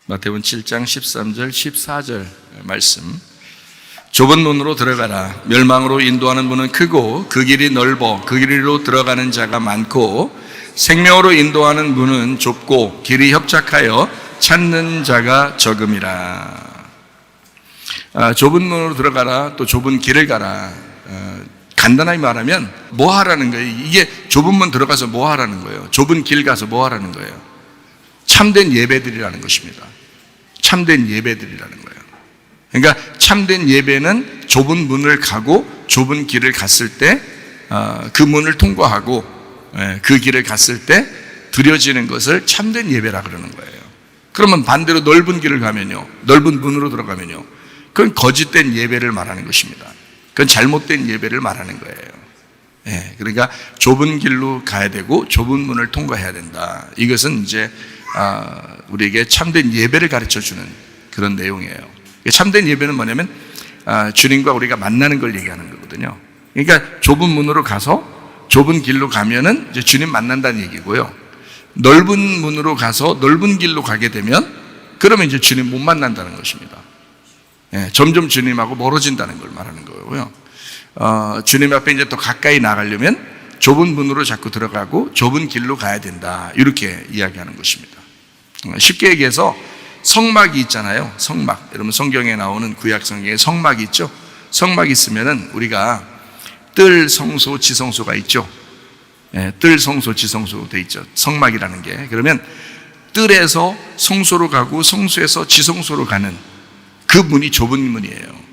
마태복음 7장 13절 14절 말씀. 좁은 문으로 들어가라. 멸망으로 인도하는 문은 크고 그 길이 넓어 그 길로 들어가는 자가 많고 생명으로 인도하는 문은 좁고 길이 협착하여 찾는 자가 적음이라. 좁은 문으로 들어가라, 또 좁은 길을 가라. 간단하게 말하면 뭐 하라는 거예요? 이게 좁은 문 들어가서 뭐 하라는 거예요? 좁은 길 가서 뭐 하라는 거예요? 참된 예배드리라는 것입니다. 참된 예배드리라는 거예요. 그러니까 참된 예배는 좁은 문을 가고 좁은 길을 갔을 때 그 문을 통과하고 그 길을 갔을 때 드려지는 것을 참된 예배라 그러는 거예요. 그러면 반대로 넓은 길을 가면요, 넓은 문으로 들어가면요, 그건 거짓된 예배를 말하는 것입니다. 그건 잘못된 예배를 말하는 거예요. 그러니까 좁은 길로 가야 되고 좁은 문을 통과해야 된다. 이것은 이제 우리에게 참된 예배를 가르쳐주는 그런 내용이에요. 참된 예배는 뭐냐면 주님과 우리가 만나는 걸 얘기하는 거거든요. 그러니까 좁은 문으로 가서 좁은 길로 가면은 이제 주님 만난다는 얘기고요. 넓은 문으로 가서 넓은 길로 가게 되면 그러면 이제 주님 못 만난다는 것입니다. 점점 주님하고 멀어진다는 걸 말하는 거고요. 주님 앞에 이제 또 가까이 나가려면 좁은 문으로 자꾸 들어가고 좁은 길로 가야 된다. 이렇게 이야기하는 것입니다. 쉽게 얘기해서 성막이 있잖아요. 성막. 여러분 성경에 나오는 구약 성경에 성막이 있죠. 성막이 있으면은 우리가 뜰, 성소, 지성소가 있죠. 뜰, 성소, 지성소 돼 있죠. 성막이라는 게. 그러면 뜰에서 성소로 가고 성소에서 지성소로 가는 그 문이 좁은 문이에요.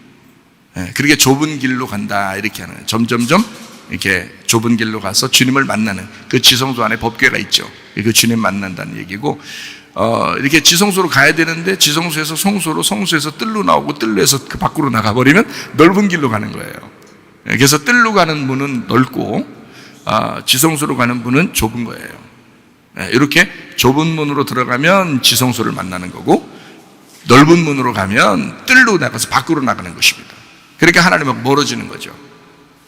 그렇게 좁은 길로 간다 이렇게 하는 거예요. 점점점 이렇게 좁은 길로 가서 주님을 만나는 그 지성소 안에 법궤가 있죠. 그 주님 만난다는 얘기고, 이렇게 지성소로 가야 되는데 지성소에서 성소로, 성소에서 뜰로 나오고 뜰로에서 그 밖으로 나가버리면 넓은 길로 가는 거예요. 그래서 뜰로 가는 문은 넓고 지성소로 가는 문은 좁은 거예요. 이렇게 좁은 문으로 들어가면 지성소를 만나는 거고 넓은 문으로 가면 뜰로 나가서 밖으로 나가는 것입니다. 그러니까 하나님하고 멀어지는 거죠.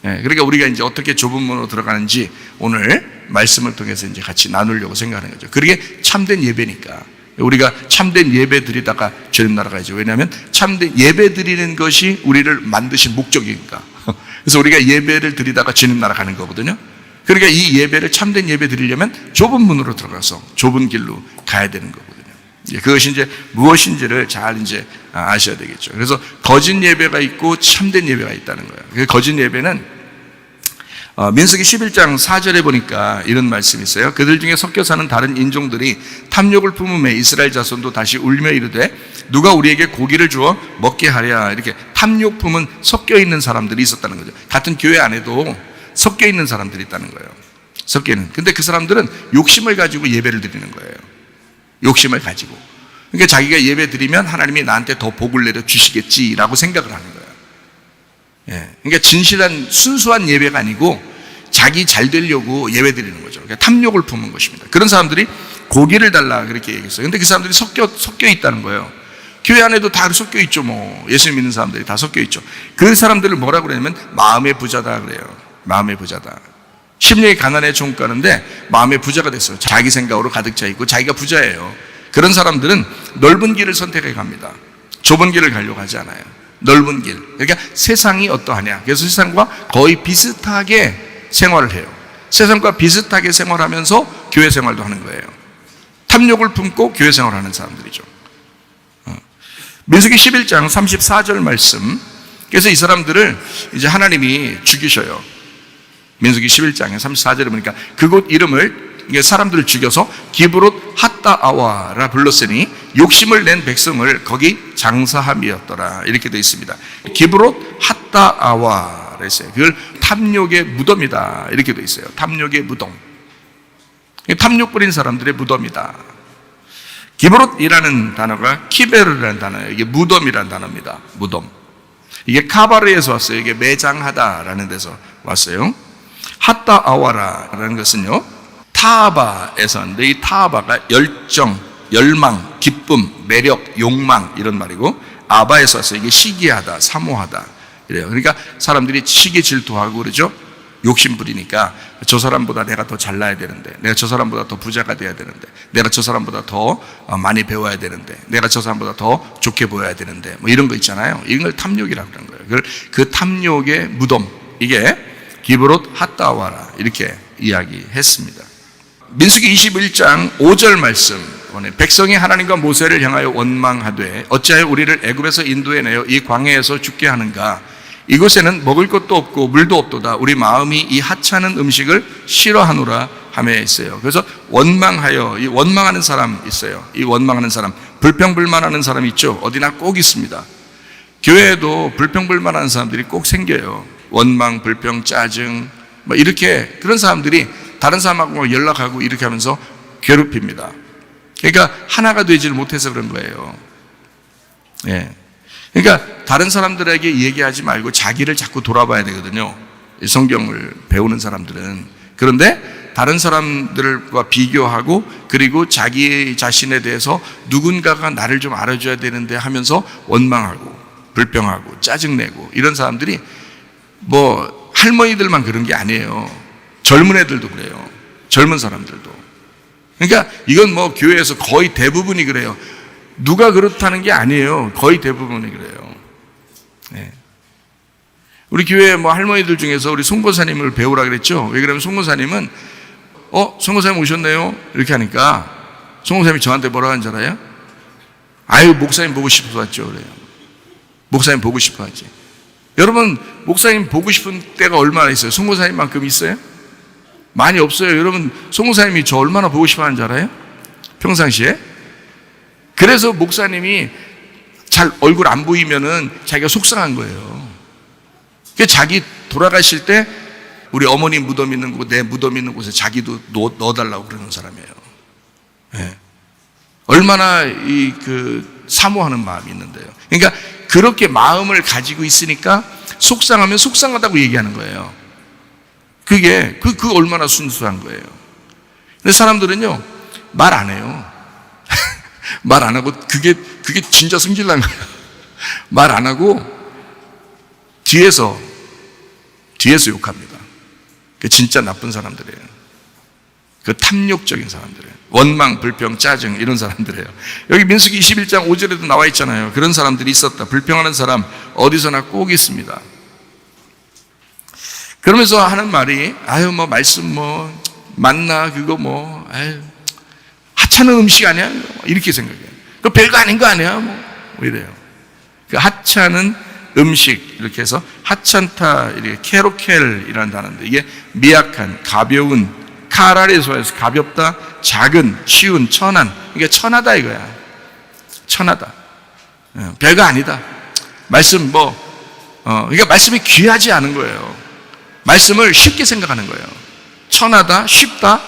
그러니까 우리가 이제 어떻게 좁은 문으로 들어가는지 오늘 말씀을 통해서 이제 같이 나누려고 생각하는 거죠. 그게 참된 예배니까. 우리가 참된 예배 드리다가 주님 나라 가야죠. 왜냐하면 참된 예배 드리는 것이 우리를 만드신 목적이니까. 그래서 우리가 예배를 드리다가 주님 나라 가는 거거든요. 그러니까 이 예배를 참된 예배 드리려면 좁은 문으로 들어가서 좁은 길로 가야 되는 거거든요. 그것이 이제 무엇인지를 잘 이제 아셔야 되겠죠. 그래서 거짓 예배가 있고 참된 예배가 있다는 거예요. 그 거짓 예배는 민수기 11장 4절에 보니까 이런 말씀이 있어요. 그들 중에 섞여 사는 다른 인종들이 탐욕을 품음에 이스라엘 자손도 다시 울며 이르되 누가 우리에게 고기를 주어 먹게 하랴. 이렇게 탐욕 품은 섞여 있는 사람들이 있었다는 거죠. 같은 교회 안에도 섞여 있는 사람들이 있다는 거예요. 섞여 있는. 근데 그 사람들은 욕심을 가지고 예배를 드리는 거예요. 욕심을 가지고. 그러니까 자기가 예배 드리면 하나님이 나한테 더 복을 내려 주시겠지라고 생각을 하는 거예요. 그러니까 진실한 순수한 예배가 아니고 자기 잘 되려고 예배 드리는 거죠. 그러니까 탐욕을 품은 것입니다. 그런 사람들이 고기를 달라 그렇게 얘기했어요. 근데 그 사람들이 섞여 있다는 거예요. 교회 안에도 다 섞여 있죠. 뭐 예수 믿는 사람들이 다 섞여 있죠. 그 사람들을 뭐라고 그러냐면 마음의 부자다 그래요. 마음의 부자다. 심령이 가난에 종가는데 마음의 부자가 됐어요. 자기 생각으로 가득 차 있고 자기가 부자예요. 그런 사람들은 넓은 길을 선택해 갑니다. 좁은 길을 가려고 하지 않아요. 넓은 길. 그러니까 세상이 어떠하냐. 그래서 세상과 거의 비슷하게 생활을 해요. 세상과 비슷하게 생활하면서 교회 생활도 하는 거예요. 탐욕을 품고 교회 생활하는 사람들이죠. 민수기 11장 34절 말씀. 그래서 이 사람들을 이제 하나님이 죽이셔요. 민수기 11장에 34절에 보니까 그곳 이름을 사람들을 죽여서 기브롯 핫다아와라 불렀으니 욕심을 낸 백성을 거기 장사함이었더라. 이렇게 되어 있습니다. 기브롯 핫다아와라 했어요. 그걸 탐욕의 무덤이다. 이렇게 되어 있어요. 탐욕의 무덤. 탐욕 부린 사람들의 무덤이다. 기브롯이라는 단어가 키베르라는 단어예요. 이게 무덤이라는 단어입니다. 무덤. 이게 카바르에서 왔어요. 이게 매장하다라는 데서 왔어요. 핫다아와라라는 것은요, 타아바에서 왔는데 이 타아바가 열정, 열망, 기쁨, 매력, 욕망 이런 말이고 아바에서 왔어요. 이게 시기하다, 사모하다 이래요. 그러니까 사람들이 시기 질투하고 그러죠. 욕심 부리니까 저 사람보다 내가 더 잘나야 되는데, 내가 저 사람보다 더 부자가 돼야 되는데, 내가 저 사람보다 더 많이 배워야 되는데, 내가 저 사람보다 더 좋게 보여야 되는데, 뭐 이런 거 있잖아요. 이런 걸 탐욕이라고 그러는 거예요. 그 탐욕의 무덤, 이게 기브롯 핫다와라, 이렇게 이야기했습니다. 민수기 21장 5절 말씀, 백성이 하나님과 모세를 향하여 원망하되 어찌하여 우리를 애굽에서 인도해내어 이 광야에서 죽게 하는가? 이곳에는 먹을 것도 없고 물도 없도다. 우리 마음이 이 하찮은 음식을 싫어하노라 하며 있어요. 그래서 원망하여, 이 원망하는 사람 있어요. 이 원망하는 사람, 불평불만하는 사람 있죠. 어디나 꼭 있습니다. 교회에도 불평불만하는 사람들이 꼭 생겨요. 원망, 불평, 짜증, 뭐 이렇게 그런 사람들이 다른 사람하고 연락하고 이렇게 하면서 괴롭힙니다. 그러니까 하나가 되질 못해서 그런 거예요. 예. 그러니까 다른 사람들에게 얘기하지 말고 자기를 자꾸 돌아봐야 되거든요. 성경을 배우는 사람들은. 그런데 다른 사람들과 비교하고 그리고 자기 자신에 대해서 누군가가 나를 좀 알아줘야 되는데 하면서 원망하고 불평하고 짜증내고 이런 사람들이 뭐 할머니들만 그런 게 아니에요. 젊은 애들도 그래요. 젊은 사람들도. 그러니까 이건 뭐 교회에서 거의 대부분이 그래요. 누가 그렇다는 게 아니에요. 거의 대부분이 그래요. 네. 우리 교회 뭐 할머니들 중에서 우리 송고사님을 배우라 그랬죠. 왜 그러면 송고사님은 송고사님 오셨네요. 이렇게 하니까 송고사님이 저한테 뭐라고 하는 줄 알아요? 아유, 목사님 보고 싶어서 왔죠. 그래요. 목사님 보고 싶어 하지. 여러분, 목사님 보고 싶은 때가 얼마나 있어요? 송고사님만큼 있어요? 많이 없어요. 여러분, 송고사님이 저 얼마나 보고 싶어 하는 줄 알아요? 평상시에? 그래서 목사님이 잘 얼굴 안 보이면은 자기가 속상한 거예요. 자기 돌아가실 때 우리 어머니 무덤 있는 곳, 내 무덤 있는 곳에 자기도 넣어달라고 그러는 사람이에요. 네. 얼마나 사모하는 마음이 있는데요. 그러니까 그렇게 마음을 가지고 있으니까 속상하면 속상하다고 얘기하는 거예요. 그게 얼마나 순수한 거예요. 근데 사람들은요, 말 안 해요. 말 안 하고, 그게 진짜 승질난 거예요. 말 안 하고, 뒤에서 욕합니다. 그 진짜 나쁜 사람들이에요. 그 탐욕적인 사람들이에요. 원망, 불평, 짜증, 이런 사람들이에요. 여기 민수기 21장 5절에도 나와 있잖아요. 그런 사람들이 있었다. 불평하는 사람, 어디서나 꼭 있습니다. 그러면서 하는 말이, 아유, 뭐, 말씀 뭐, 만나, 그거 뭐, 아유, 하찮은 음식 아니야? 이렇게 생각해요. 그 별거 아닌 거 아니야? 뭐 이래요. 그 하찮은 음식, 이렇게 해서 하찮다, 이렇게 케로켈이라는 단어인데, 이게 미약한, 가벼운, 카라레소에서 가볍다, 작은, 쉬운, 천한. 이게 천하다 이거야. 천하다. 별거 아니다. 말씀 그러니까 말씀이 귀하지 않은 거예요. 말씀을 쉽게 생각하는 거예요. 천하다, 쉽다,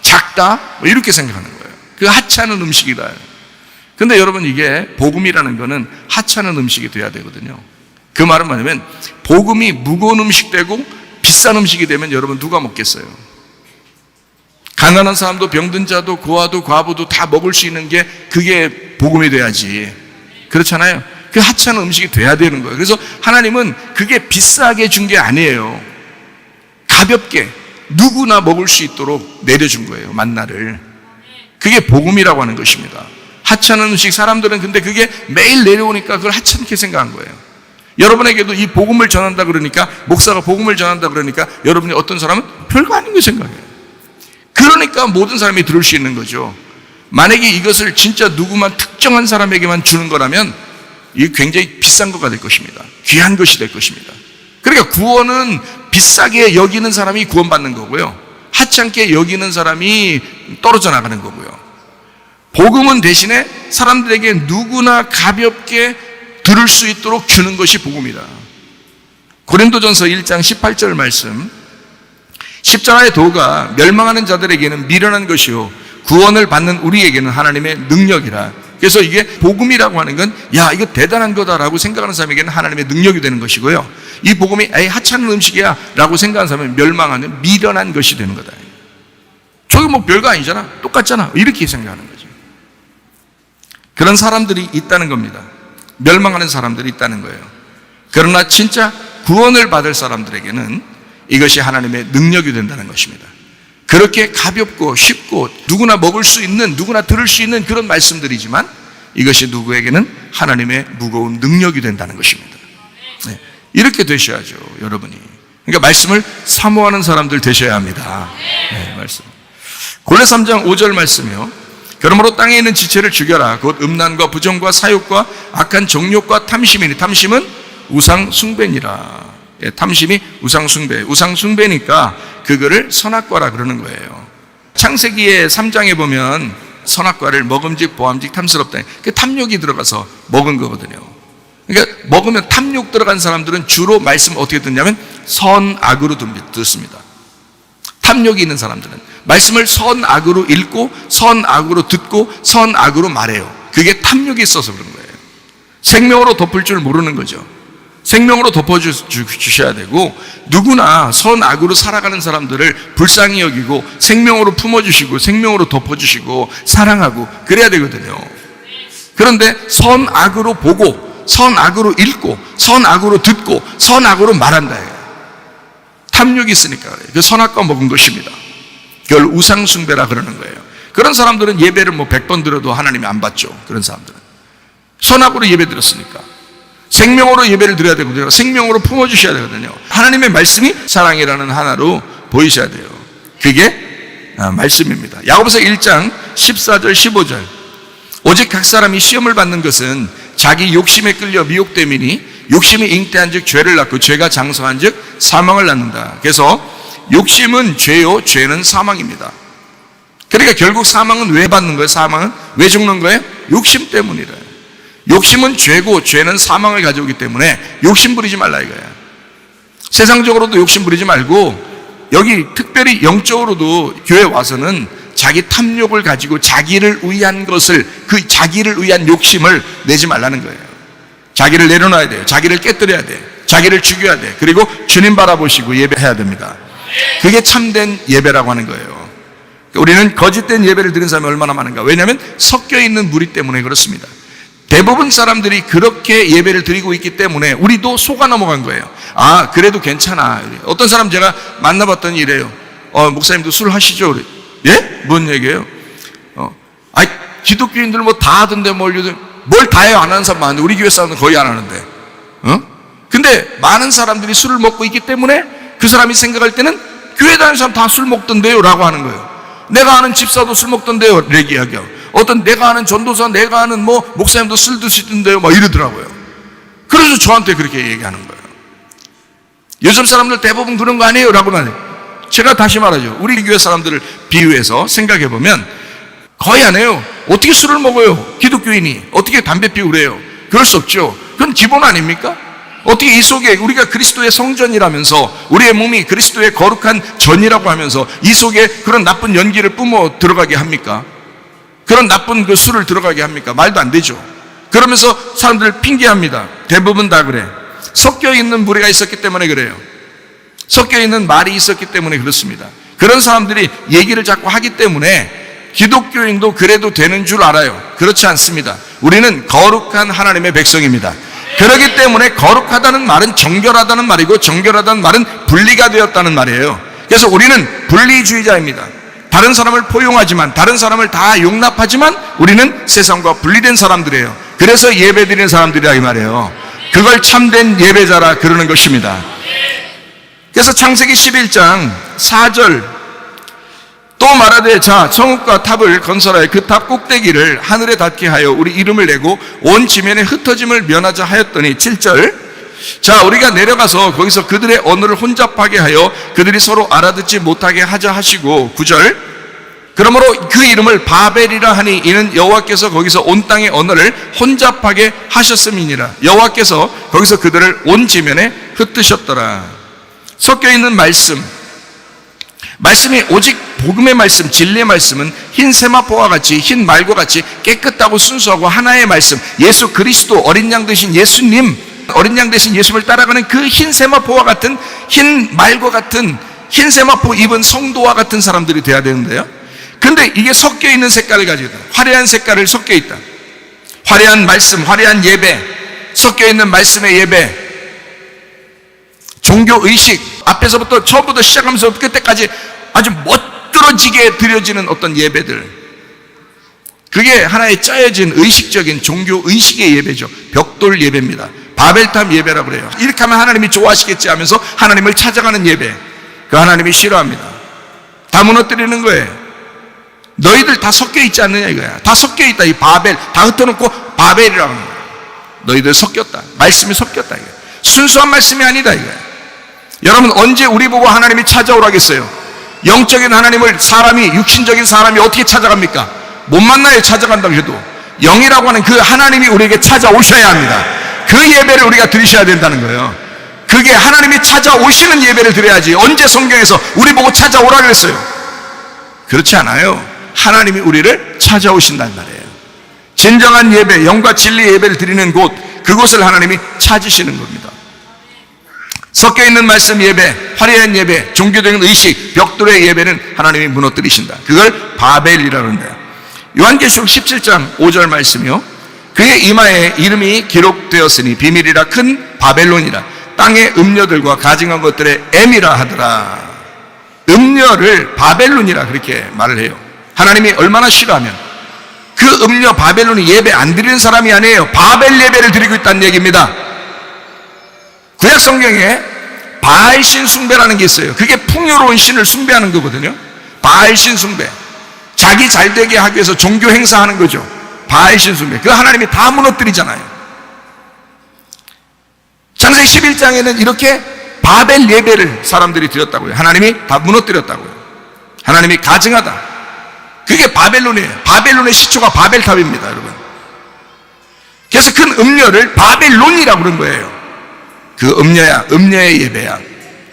작다, 뭐 이렇게 생각하는 거예요. 그 하찮은 음식이다. 근데 여러분, 이게 복음이라는 거는 하찮은 음식이 돼야 되거든요. 그 말은 뭐냐면, 복음이 무거운 음식 되고 비싼 음식이 되면 여러분 누가 먹겠어요? 가난한 사람도 병든 자도 고아도 과부도 다 먹을 수 있는 게 그게 복음이 돼야지. 그렇잖아요. 그 하찮은 음식이 돼야 되는 거예요. 그래서 하나님은 그게 비싸게 준 게 아니에요. 가볍게 누구나 먹을 수 있도록 내려준 거예요. 만나를. 그게 복음이라고 하는 것입니다. 하찮은 음식, 사람들은 근데 그게 매일 내려오니까 그걸 하찮게 생각한 거예요. 여러분에게도 이 복음을 전한다 그러니까, 목사가 복음을 전한다 그러니까 여러분이 어떤 사람은 별거 아닌 거 생각해요. 그러니까 모든 사람이 들을 수 있는 거죠. 만약에 이것을 진짜 누구만 특정한 사람에게만 주는 거라면 이게 굉장히 비싼 것가 될 것입니다. 귀한 것이 될 것입니다. 그러니까 구원은 비싸게 여기는 사람이 구원받는 거고요, 하찮게 여기는 사람이 떨어져 나가는 거고요. 복음은 대신에 사람들에게 누구나 가볍게 들을 수 있도록 주는 것이 복음이다. 고린도전서 1장 18절 말씀, 십자가의 도가 멸망하는 자들에게는 미련한 것이요 구원을 받는 우리에게는 하나님의 능력이라. 그래서 이게 복음이라고 하는 건, 야, 이거 대단한 거다라고 생각하는 사람에게는 하나님의 능력이 되는 것이고요, 이 복음이 에이, 하찮은 음식이야 라고 생각하는 사람은 멸망하는 미련한 것이 되는 거다. 저게 뭐 별거 아니잖아, 똑같잖아, 이렇게 생각하는 거죠. 그런 사람들이 있다는 겁니다. 멸망하는 사람들이 있다는 거예요. 그러나 진짜 구원을 받을 사람들에게는 이것이 하나님의 능력이 된다는 것입니다. 그렇게 가볍고 쉽고 누구나 먹을 수 있는, 누구나 들을 수 있는 그런 말씀들이지만 이것이 누구에게는 하나님의 무거운 능력이 된다는 것입니다. 네. 이렇게 되셔야죠, 여러분이. 그러니까 말씀을 사모하는 사람들 되셔야 합니다. 네, 말씀. 골래 3장 5절 말씀이요. 그러므로 땅에 있는 지체를 죽여라. 곧 음란과 부정과 사욕과 악한 정욕과 탐심이니, 탐심은 우상 숭배니라. 예, 탐심이 우상 숭배, 우상 숭배니까 그거를 선악과라 그러는 거예요. 창세기의 3장에 보면 선악과를 먹음직 보암직 탐스럽다. 그 탐욕이 들어가서 먹은 거거든요. 그러니까 먹으면 탐욕 들어간 사람들은 주로 말씀 어떻게 듣냐면 선악으로 듣습니다. 탐욕이 있는 사람들은 말씀을 선악으로 읽고 선악으로 듣고 선악으로 말해요. 그게 탐욕이 있어서 그런 거예요. 생명으로 덮을 줄 모르는 거죠. 생명으로 덮어주셔야 되고, 누구나 선악으로 살아가는 사람들을 불쌍히 여기고 생명으로 품어주시고 생명으로 덮어주시고 사랑하고 그래야 되거든요. 그런데 선악으로 보고 선악으로 읽고 선악으로 듣고 선악으로 말한다. 탐욕이 있으니까 그래요. 그 선악과 먹은 것입니다. 그걸 우상숭배라 그러는 거예요. 그런 사람들은 예배를 100번 드려도 하나님이 안 받죠. 그런 사람들은 선악으로 예배 드렸으니까 생명으로 예배를 드려야 되거든요. 생명으로 품어주셔야 되거든요. 하나님의 말씀이 사랑이라는 하나로 보이셔야 돼요. 그게 말씀입니다. 야고보서 1장 14절 15절. 오직 각 사람이 시험을 받는 것은 자기 욕심에 끌려 미혹됨이니 욕심이 잉태한 즉 죄를 낳고 죄가 장성한 즉 사망을 낳는다. 그래서 욕심은 죄요, 죄는 사망입니다. 그러니까 결국 사망은 왜 받는 거예요? 사망은 왜 죽는 거예요? 욕심 때문이래요. 욕심은 죄고 죄는 사망을 가져오기 때문에 욕심 부리지 말라 이거야. 세상적으로도 욕심 부리지 말고 여기 특별히 영적으로도 교회 와서는 자기 탐욕을 가지고 자기를 위한 것을, 그 자기를 위한 욕심을 내지 말라는 거예요. 자기를 내려놔야 돼요. 자기를 깨뜨려야 돼. 자기를 죽여야 돼. 그리고 주님 바라보시고 예배해야 됩니다. 그게 참된 예배라고 하는 거예요. 우리는 거짓된 예배를 드리는 사람이 얼마나 많은가. 왜냐하면 섞여 있는 무리 때문에 그렇습니다. 대부분 사람들이 그렇게 예배를 드리고 있기 때문에 우리도 속아 넘어간 거예요. 아, 그래도 괜찮아. 어떤 사람 제가 만나봤더니 이래요. 목사님도 술 하시죠? 그래. 예? 뭔 얘기예요? 기독교인들 뭐 다 하던데 뭘 다 해요? 안 하는 사람 많은데 우리 교회 사람은 거의 안 하는데. 근데 많은 사람들이 술을 먹고 있기 때문에 그 사람이 생각할 때는 교회 다니는 사람 다 술 먹던데요? 라고 하는 거예요. 내가 아는 집사도 술 먹던데요? 이렇게 이야기하고. 어떤 내가 아는 전도사, 내가 아는 목사님도 술 드시던데요? 막 이러더라고요. 그래서 저한테 그렇게 얘기하는 거예요. 요즘 사람들 대부분 그런 거 아니에요? 라고 말해요. 제가 다시 말하죠. 우리 교회 사람들을 비유해서 생각해보면 거의 안 해요. 어떻게 술을 먹어요? 기독교인이. 어떻게 담배 피우고 그래요? 그럴 수 없죠. 그건 기본 아닙니까? 어떻게 이 속에 우리가 그리스도의 성전이라면서 우리의 몸이 그리스도의 거룩한 전이라고 하면서 이 속에 그런 나쁜 연기를 뿜어 들어가게 합니까? 그런 나쁜 그 술을 들어가게 합니까? 말도 안 되죠. 그러면서 사람들 핑계합니다. 대부분 다 그래. 섞여 있는 무리가 있었기 때문에 그래요. 섞여 있는 말이 있었기 때문에 그렇습니다. 그런 사람들이 얘기를 자꾸 하기 때문에 기독교인도 그래도 되는 줄 알아요. 그렇지 않습니다. 우리는 거룩한 하나님의 백성입니다. 그렇기 때문에 거룩하다는 말은 정결하다는 말이고 정결하다는 말은 분리가 되었다는 말이에요. 그래서 우리는 분리주의자입니다. 다른 사람을 포용하지만, 다른 사람을 다 용납하지만 우리는 세상과 분리된 사람들이에요. 그래서 예배드리는 사람들이라 이 말이에요. 그걸 참된 예배자라 그러는 것입니다. 그래서 창세기 11장 4절 또 말하되 자 성읍과 탑을 건설하여 그 탑 꼭대기를 하늘에 닿게 하여 우리 이름을 내고 온 지면에 흩어짐을 면하자 하였더니 7절 자 우리가 내려가서 거기서 그들의 언어를 혼잡하게 하여 그들이 서로 알아듣지 못하게 하자 하시고 9절 그러므로 그 이름을 바벨이라 하니 이는 여호와께서 거기서 온 땅의 언어를 혼잡하게 하셨음이니라. 여호와께서 거기서 그들을 온 지면에 흩으셨더라. 섞여 있는 말씀이 오직 복음의 말씀, 진리의 말씀은 흰 세마포와 같이 흰 말과 같이 깨끗하고 순수하고 하나의 말씀, 예수 그리스도 어린 양 되신 예수님, 어린 양 되신 예수님을 따라가는 그 흰 세마포와 같은 흰 말과 같은 흰 세마포 입은 성도와 같은 사람들이 돼야 되는데요. 근데 이게 섞여 있는 색깔을 가지고 있다. 화려한 색깔을 섞여 있다. 화려한 말씀, 화려한 예배, 섞여 있는 말씀의 예배, 종교 의식, 앞에서부터 처음부터 시작하면서 끝때까지 아주 멋들어지게 드려지는 어떤 예배들, 그게 하나의 짜여진 의식적인 종교 의식의 예배죠. 벽돌 예배입니다. 바벨탑 예배라고 그래요. 이렇게 하면 하나님이 좋아하시겠지 하면서 하나님을 찾아가는 예배, 그 하나님이 싫어합니다. 다 무너뜨리는 거예요. 너희들 다 섞여 있지 않느냐 이거야. 다 섞여 있다. 이 바벨 다 흩어놓고 바벨이라고 하는 거야. 너희들 섞였다. 말씀이 섞였다 이거야. 순수한 말씀이 아니다 이거야. 여러분, 언제 우리 보고 하나님이 찾아오라겠어요? 영적인 하나님을 사람이, 육신적인 사람이 어떻게 찾아갑니까? 못 만나요. 찾아간다고 해도 영이라고 하는 그 하나님이 우리에게 찾아오셔야 합니다. 그 예배를 우리가 드리셔야 된다는 거예요. 그게 하나님이 찾아오시는 예배를 드려야지. 언제 성경에서 우리 보고 찾아오라 그랬어요? 그렇지 않아요. 하나님이 우리를 찾아오신다는 말이에요. 진정한 예배, 영과 진리의 예배를 드리는 곳, 그곳을 하나님이 찾으시는 겁니다. 섞여있는 말씀 예배, 화려한 예배, 종교적인 의식, 벽돌의 예배는 하나님이 무너뜨리신다. 그걸 바벨이라고 한다. 요한계시록 17장 5절 말씀이요, 그의 이마에 이름이 기록되었으니 비밀이라 큰 바벨론이라 땅의 음녀들과 가증한 것들의 M이라 하더라. 음녀를 바벨론이라 그렇게 말을 해요. 하나님이 얼마나 싫어하면 그 음녀 바벨론이 예배 안 드리는 사람이 아니에요. 바벨 예배를 드리고 있다는 얘기입니다. 구약 성경에 바알신 숭배라는 게 있어요. 그게 풍요로운 신을 숭배하는 거거든요. 바알신 숭배, 자기 잘되게 하기 위해서 종교 행사하는 거죠. 바알신 숭배. 그 하나님이 다 무너뜨리잖아요. 창세기 11장에는 이렇게 바벨 예배를 사람들이 드렸다고요. 하나님이 다 무너뜨렸다고요. 하나님이 가증하다. 그게 바벨론이에요. 바벨론의 시초가 바벨탑입니다, 여러분. 그래서 큰 음녀를 바벨론이라고 그런 거예요. 그 음녀야, 음녀의 예배야.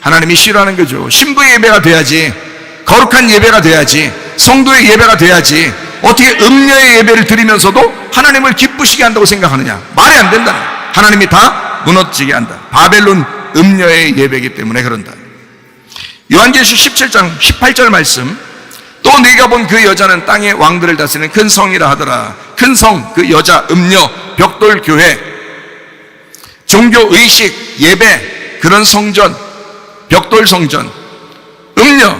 하나님이 싫어하는 거죠. 신부의 예배가 돼야지, 거룩한 예배가 돼야지, 성도의 예배가 돼야지. 어떻게 음녀의 예배를 드리면서도 하나님을 기쁘시게 한다고 생각하느냐? 말이 안 된다. 하나님이 다 무너지게 한다. 바벨론 음녀의 예배이기 때문에 그런다. 요한계시록 17장 18절 말씀, 또 네가 본 그 여자는 땅의 왕들을 다스리는 큰 성이라 하더라. 큰 성, 그 여자, 음녀, 벽돌 교회, 종교 의식, 예배, 그런 성전, 벽돌 성전, 음녀.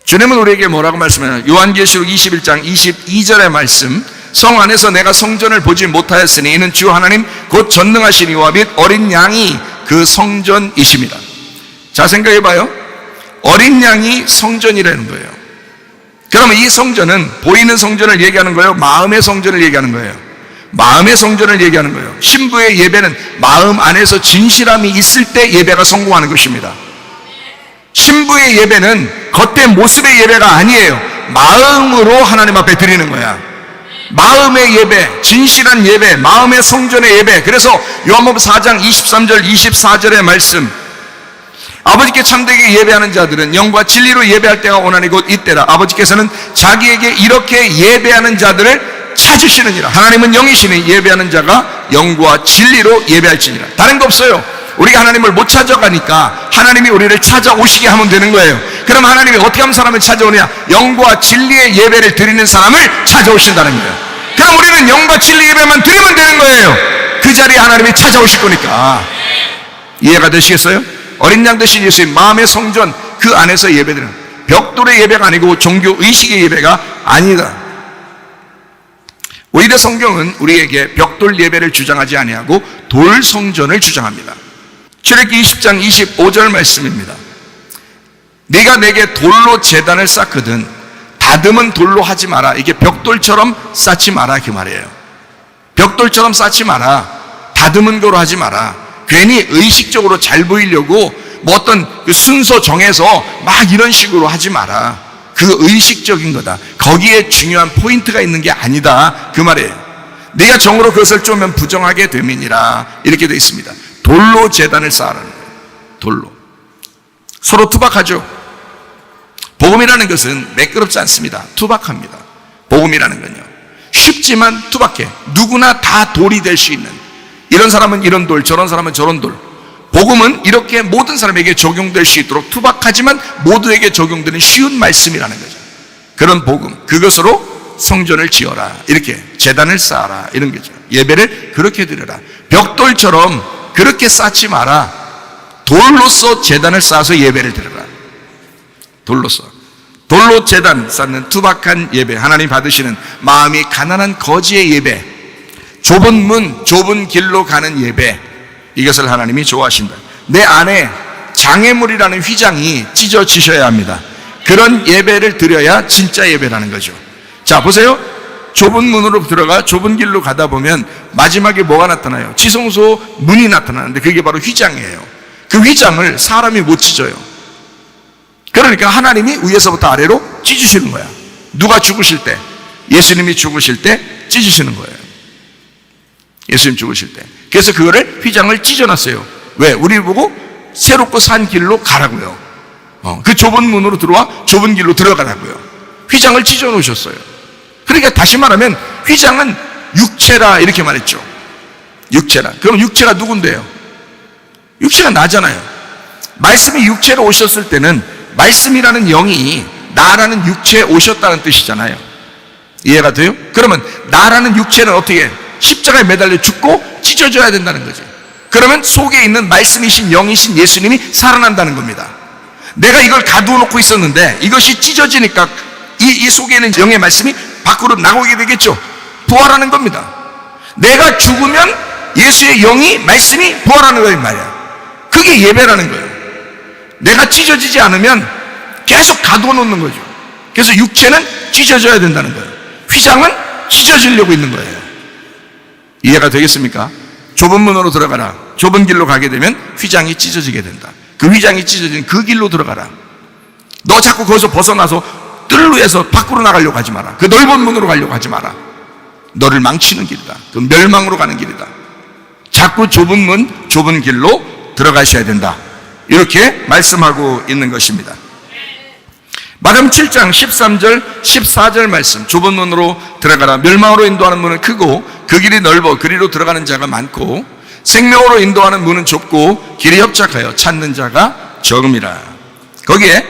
주님은 우리에게 뭐라고 말씀하냐? 요한계시록 21장 22절의 말씀, 성 안에서 내가 성전을 보지 못하였으니 이는 주 하나님 곧 전능하신 이와 및 어린 양이 그 성전이십니다. 자, 생각해봐요. 어린 양이 성전이라는 거예요. 그러면 이 성전은 보이는 성전을 얘기하는 거예요? 마음의 성전을 얘기하는 거예요? 마음의 성전을 얘기하는 거예요. 신부의 예배는 마음 안에서 진실함이 있을 때 예배가 성공하는 것입니다. 신부의 예배는 겉의 모습의 예배가 아니에요. 마음으로 하나님 앞에 드리는 거야. 마음의 예배, 진실한 예배, 마음의 성전의 예배. 그래서 요한복음 4장 23절 24절의 말씀, 아버지께 참되게 예배하는 자들은 영과 진리로 예배할 때가 오나니 곧 이때라. 아버지께서는 자기에게 이렇게 예배하는 자들을 찾으시느니라. 하나님은 영이시니 예배하는 자가 영과 진리로 예배할지니라. 다른 거 없어요. 우리가 하나님을 못 찾아가니까 하나님이 우리를 찾아오시게 하면 되는 거예요. 그럼 하나님이 어떻게 하면 사람을 찾아오느냐? 영과 진리의 예배를 드리는 사람을 찾아오신다는 거예요. 그럼 우리는 영과 진리 예배만 드리면 되는 거예요. 그 자리에 하나님이 찾아오실 거니까. 이해가 되시겠어요? 어린 양 되신 예수님, 마음의 성전, 그 안에서 예배드리는, 벽돌의 예배가 아니고 종교 의식의 예배가 아니다. 오히려 성경은 우리에게 벽돌 예배를 주장하지 아니하고 돌 성전을 주장합니다. 출애굽기 20장 25절 말씀입니다. 네가 내게 돌로 제단을 쌓거든 다듬은 돌로 하지 마라. 이게 벽돌처럼 쌓지 마라, 그 말이에요. 벽돌처럼 쌓지 마라. 다듬은 거로 하지 마라. 괜히 의식적으로 잘 보이려고 뭐 어떤 그 순서 정해서 막 이런 식으로 하지 마라. 그 의식적인 거다. 거기에 중요한 포인트가 있는 게 아니다, 그 말이에요. 네가 정으로 그것을 쪼면 부정하게 됨이니라. 이렇게 되어 있습니다. 돌로 제단을 쌓으라는 거예요. 돌로. 서로 투박하죠. 복음이라는 것은 매끄럽지 않습니다. 투박합니다. 복음이라는 건요, 쉽지만 투박해. 누구나 다 돌이 될 수 있는, 이런 사람은 이런 돌, 저런 사람은 저런 돌. 복음은 이렇게 모든 사람에게 적용될 수 있도록 투박하지만 모두에게 적용되는 쉬운 말씀이라는 거죠. 그런 복음, 그것으로 성전을 지어라, 이렇게 제단을 쌓아라, 이런 거죠. 예배를 그렇게 드려라. 벽돌처럼 그렇게 쌓지 마라. 돌로서 제단을 쌓아서 예배를 드려라. 돌로서. 돌로 제단 쌓는 투박한 예배, 하나님 받으시는 마음이 가난한 거지의 예배, 좁은 문, 좁은 길로 가는 예배, 이것을 하나님이 좋아하신다. 내 안에 장애물이라는 휘장이 찢어지셔야 합니다. 그런 예배를 드려야 진짜 예배라는 거죠. 자, 보세요. 좁은 문으로 들어가 좁은 길로 가다 보면 마지막에 뭐가 나타나요? 지성소 문이 나타나는데 그게 바로 휘장이에요. 그 휘장을 사람이 못 찢어요. 그러니까 하나님이 위에서부터 아래로 찢으시는 거야. 누가 죽으실 때, 예수님이 죽으실 때 찢으시는 거예요. 예수님 죽으실 때. 그래서 그거를 휘장을 찢어놨어요. 왜? 우리 보고 새롭고 산 길로 가라고요. 그 좁은 문으로 들어와 좁은 길로 들어가라고요. 휘장을 찢어놓으셨어요. 그러니까 다시 말하면 휘장은 육체라 이렇게 말했죠. 육체라. 그럼 육체가 누군데요? 육체가 나잖아요. 말씀이 육체로 오셨을 때는 말씀이라는 영이 나라는 육체에 오셨다는 뜻이잖아요. 이해가 돼요? 그러면 나라는 육체는 어떻게 해? 십자가에 매달려 죽고 찢어져야 된다는 거지. 그러면 속에 있는 말씀이신 영이신 예수님이 살아난다는 겁니다. 내가 이걸 가두어 놓고 있었는데 이것이 찢어지니까 이 속에 있는 영의 말씀이 밖으로 나오게 되겠죠. 부활하는 겁니다. 내가 죽으면 예수의 영이 말씀이 부활하는 거란 말이야. 그게 예배라는 거예요. 내가 찢어지지 않으면 계속 가두어 놓는 거죠. 그래서 육체는 찢어져야 된다는 거예요. 휘장은 찢어지려고 있는 거예요. 이해가 되겠습니까? 좁은 문으로 들어가라. 좁은 길로 가게 되면 휘장이 찢어지게 된다. 그 휘장이 찢어진 그 길로 들어가라. 너 자꾸 거기서 벗어나서 뜰로 해서 밖으로 나가려고 하지 마라. 그 넓은 문으로 가려고 하지 마라. 너를 망치는 길이다. 그 멸망으로 가는 길이다. 자꾸 좁은 문, 좁은 길로 들어가셔야 된다. 이렇게 말씀하고 있는 것입니다. 마가복음 7장 13절 14절 말씀, 좁은 문으로 들어가라. 멸망으로 인도하는 문은 크고 그 길이 넓어 그리로 들어가는 자가 많고 생명으로 인도하는 문은 좁고 길이 협착하여 찾는 자가 적음이라. 거기에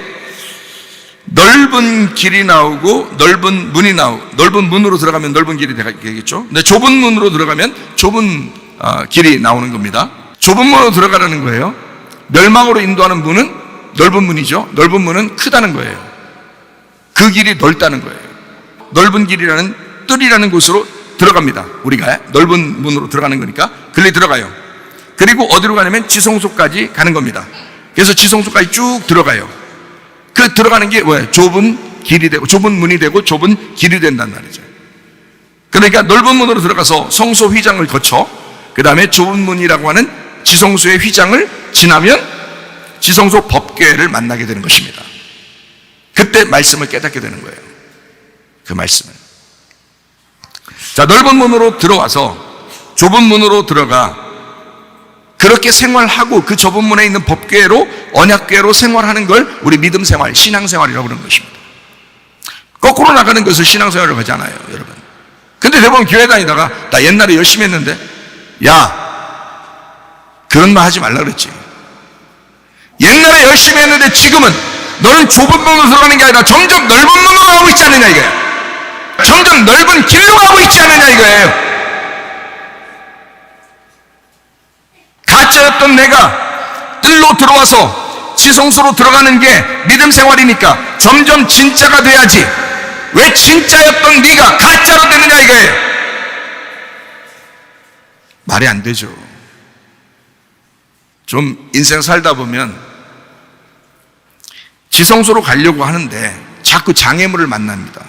넓은 길이 나오고 넓은 문이 나오고, 넓은 문으로 들어가면 넓은 길이 되겠죠. 근데 좁은 문으로 들어가면 좁은 길이 나오는 겁니다. 좁은 문으로 들어가라는 거예요. 멸망으로 인도하는 문은 넓은 문이죠. 넓은 문은 크다는 거예요. 그 길이 넓다는 거예요. 넓은 길이라는 뜰이라는 곳으로 들어갑니다. 우리가 넓은 문으로 들어가는 거니까 글리 들어가요. 그리고 어디로 가냐면 지성소까지 가는 겁니다. 그래서 지성소까지 쭉 들어가요. 그 들어가는 게 뭐예요? 좁은 길이 되고 좁은 문이 되고 좁은 길이 된단 말이죠. 그러니까 넓은 문으로 들어가서 성소 휘장을 거쳐 그 다음에 좁은 문이라고 하는 지성소의 휘장을 지나면 지성소 법궤를 만나게 되는 것입니다. 그때 말씀을 깨닫게 되는 거예요. 그 말씀을. 자, 넓은 문으로 들어와서 좁은 문으로 들어가 그렇게 생활하고 그 좁은 문에 있는 법궤로 언약궤로 생활하는 걸 우리 믿음 생활, 신앙 생활이라고 그러는 것입니다. 거꾸로 나가는 것을 신앙 생활이라고 하잖아요, 여러분. 근데 대부분 교회 다니다가 나 옛날에 열심히 했는데 야, 그런 말 하지 말라 그랬지. 옛날에 열심히 했는데 지금은 너는 좁은 문으로 들어가는 게 아니라 점점 넓은 문으로 가고 있지 않느냐 이거예요. 점점 넓은 길로 가고 있지 않느냐 이거예요. 가짜였던 내가 뜰로 들어와서 지성소로 들어가는 게 믿음 생활이니까 점점 진짜가 돼야지. 왜 진짜였던 네가 가짜로 되느냐 이거예요. 말이 안 되죠. 좀 인생 살다 보면 지성소로 가려고 하는데 자꾸 장애물을 만납니다.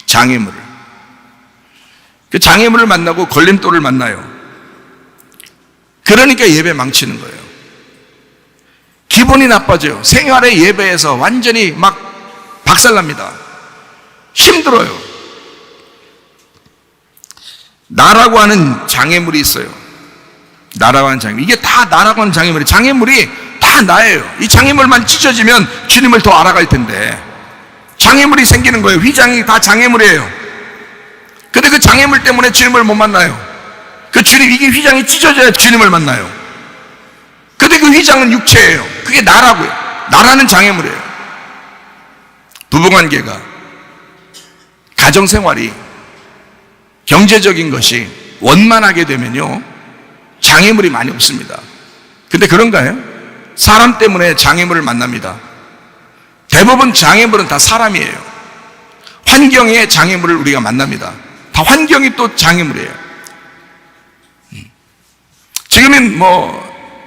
장애물을. 그 장애물을 만나고 걸림돌을 만나요. 그러니까 예배 망치는 거예요. 기분이 나빠져요. 생활의 예배에서 완전히 막 박살납니다. 힘들어요. 나라고 하는 장애물이 있어요. 나라고 하는 장애물. 이게 다 나라고 하는 장애물이, 장애물이 다 나예요. 이 장애물만 찢어지면 주님을 더 알아갈 텐데 장애물이 생기는 거예요. 휘장이 다 장애물이에요. 근데 그 장애물 때문에 주님을 못 만나요. 그 주님, 이게 휘장이 찢어져야 주님을 만나요. 근데 그 휘장은 육체예요. 그게 나라고요. 나라는 장애물이에요. 부부관계가, 가정생활이, 경제적인 것이 원만하게 되면요 장애물이 많이 없습니다. 근데 그런가요? 사람 때문에 장애물을 만납니다. 대부분 장애물은 다 사람이에요. 환경의 장애물을 우리가 만납니다. 다 환경이 또 장애물이에요. 지금은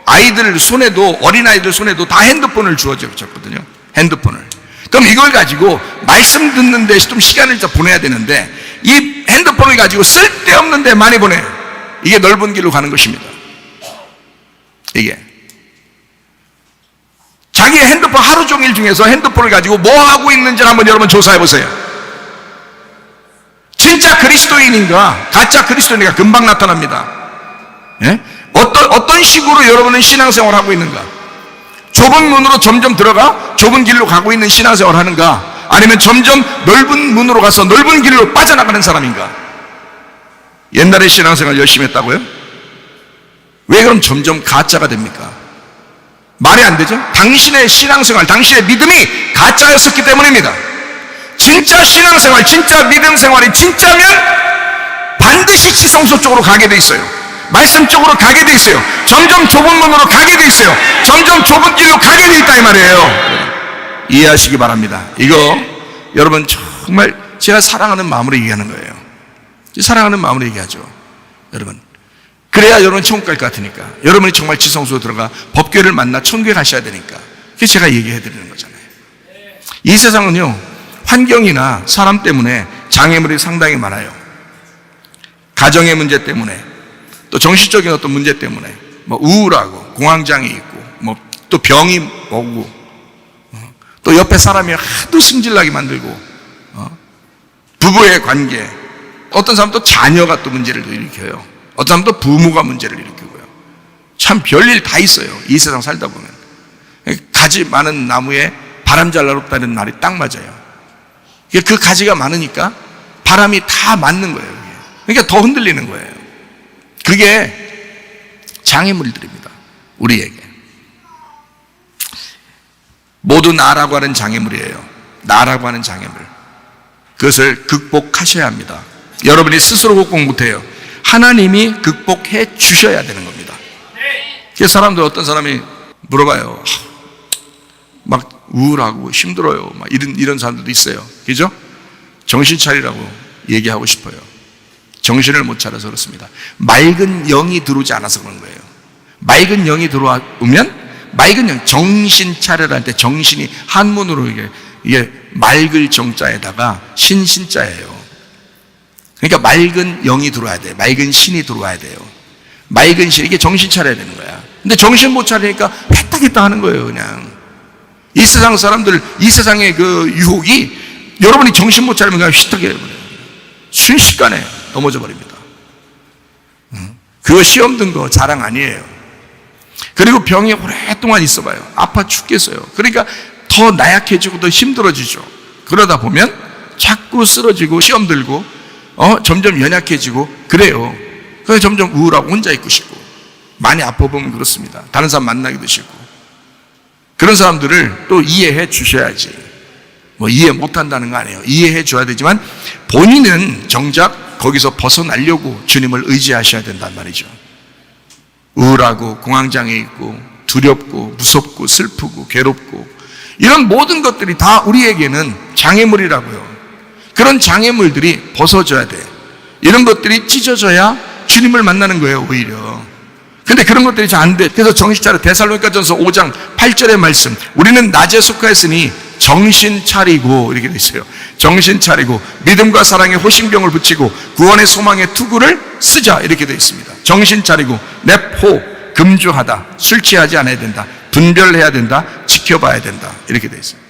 아이들 손에도, 어린아이들 손에도 다 핸드폰을 주어졌거든요. 핸드폰을. 그럼 이걸 가지고 말씀 듣는 데 좀 시간을 좀 보내야 되는데, 이 핸드폰을 가지고 쓸데없는 데 많이 보내요. 이게 넓은 길로 가는 것입니다. 이게. 자기 핸드폰 하루 종일 중에서 핸드폰을 가지고 뭐 하고 있는지를 한번 여러분 조사해 보세요. 진짜 그리스도인인가, 가짜 그리스도인인가 금방 나타납니다. 예? 어떤 식으로 여러분은 신앙생활을 하고 있는가? 좁은 문으로 점점 들어가 좁은 길로 가고 있는 신앙생활을 하는가? 아니면 점점 넓은 문으로 가서 넓은 길로 빠져나가는 사람인가? 옛날에 신앙생활 열심히 했다고요? 왜 그럼 점점 가짜가 됩니까? 말이 안 되죠? 당신의 신앙생활, 당신의 믿음이 가짜였었기 때문입니다. 진짜 신앙생활, 진짜 믿음생활이 진짜면 반드시 지성소 쪽으로 가게 돼 있어요. 말씀 쪽으로 가게 돼 있어요. 점점 좁은 문으로 가게 돼 있어요. 점점 좁은 길로 가게 돼 있다 이 말이에요. 이해하시기 바랍니다. 이거 여러분 정말 제가 사랑하는 마음으로 얘기하는 거예요. 사랑하는 마음으로 얘기하죠. 여러분, 그래야 여러분 천국 갈 것 같으니까, 여러분이 정말 지성소로 들어가 법궤를 만나 천국에 가셔야 되니까, 그게 제가 얘기해 드리는 거잖아요. 이 세상은요, 환경이나 사람 때문에 장애물이 상당히 많아요. 가정의 문제 때문에, 또 정신적인 어떤 문제 때문에, 우울하고 공황장애 있고, 또 병이 오고, 또 옆에 사람이 하도 승질나게 만들고, 부부의 관계, 어떤 사람은 또 자녀가 또 문제를 일으켜요. 어떤 사람은 또 부모가 문제를 일으키고요. 참 별일 다 있어요. 이 세상 살다 보면. 가지 많은 나무에 바람 잘 날없다는 말이 딱 맞아요. 그 가지가 많으니까 바람이 다 맞는 거예요. 그러니까 더 흔들리는 거예요. 그게 장애물들입니다. 우리에게. 모두 나라고 하는 장애물이에요. 나라고 하는 장애물. 그것을 극복하셔야 합니다. 여러분이 스스로 극복 못해요. 하나님이 극복해 주셔야 되는 겁니다. 그래서 사람들, 어떤 사람이 물어봐요. 막 우울하고 힘들어요. 막 이런 사람들도 있어요. 그죠? 정신 차리라고 얘기하고 싶어요. 정신을 못 차려서 그렇습니다. 맑은 영이 들어오지 않아서 그런 거예요. 맑은 영이 들어오면, 맑은 영, 정신 차려라 할 때 정신이 한문으로 이게 맑을 정자에다가 신신자예요. 그러니까 맑은 영이 들어와야 돼요. 맑은 신이 들어와야 돼요. 맑은 신, 이게 정신 차려야 되는 거야. 근데 정신 못 차리니까 했다 하는 거예요, 그냥. 이 세상 사람들, 이 세상의 그 유혹이, 여러분이 정신 못 차리면 그냥 휘떡이 해버려요. 순식간에 넘어져 버립니다. 그거 시험 든 거 자랑 아니에요. 그리고 병이 오랫동안 있어봐요. 아파 죽겠어요. 그러니까 더 나약해지고 더 힘들어지죠. 그러다 보면 자꾸 쓰러지고 시험 들고 점점 연약해지고 그래요. 그래서 점점 우울하고 혼자 있고 싶고, 많이 아파보면 그렇습니다. 다른 사람 만나기도 싫고. 그런 사람들을 또 이해해 주셔야지. 이해 못한다는 거 아니에요. 이해해 줘야 되지만 본인은 정작 거기서 벗어나려고 주님을 의지하셔야 된단 말이죠. 우울하고 공황장애 있고 두렵고 무섭고 슬프고 괴롭고, 이런 모든 것들이 다 우리에게는 장애물이라고요. 그런 장애물들이 벗어져야 돼. 이런 것들이 찢어져야 주님을 만나는 거예요, 오히려. 근데 그런 것들이 잘 안 돼. 그래서 정신 차려. 데살로니가전서 5장 8절의 말씀. 우리는 낮에 속하였으니 정신 차리고, 이렇게 돼 있어요. 정신 차리고 믿음과 사랑에 호심병을 붙이고 구원의 소망의 투구를 쓰자, 이렇게 돼 있습니다. 정신 차리고 내포 금주하다. 술 취하지 않아야 된다. 분별해야 된다. 지켜봐야 된다. 이렇게 돼 있어요.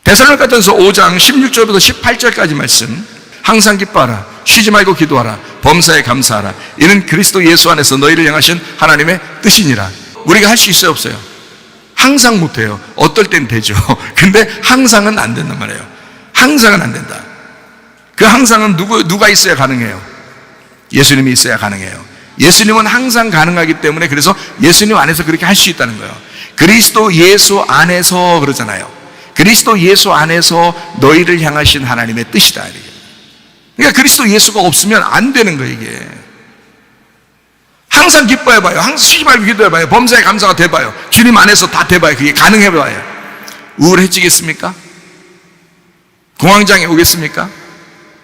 데살로니가전서 5장 16절부터 18절까지 말씀. 항상 기뻐하라. 쉬지 말고 기도하라. 범사에 감사하라. 이는 그리스도 예수 안에서 너희를 향하신 하나님의 뜻이니라. 우리가 할 수 있어요, 없어요? 항상 못해요. 어떨 땐 되죠. 근데 항상은 안 된단 말이에요. 항상은 안 된다. 그 항상은 누가 있어야 가능해요? 예수님이 있어야 가능해요. 예수님은 항상 가능하기 때문에, 그래서 예수님 안에서 그렇게 할 수 있다는 거예요. 그리스도 예수 안에서 그러잖아요. 그리스도 예수 안에서 너희를 향하신 하나님의 뜻이다. 그러니까 그리스도 예수가 없으면 안 되는 거예요, 이게. 항상 기뻐해봐요. 항상 쉬지 말고 기도해봐요. 범사에 감사가 돼봐요. 주님 안에서 다 돼봐요. 그게 가능해봐요. 우울해지겠습니까? 공황장애 오겠습니까?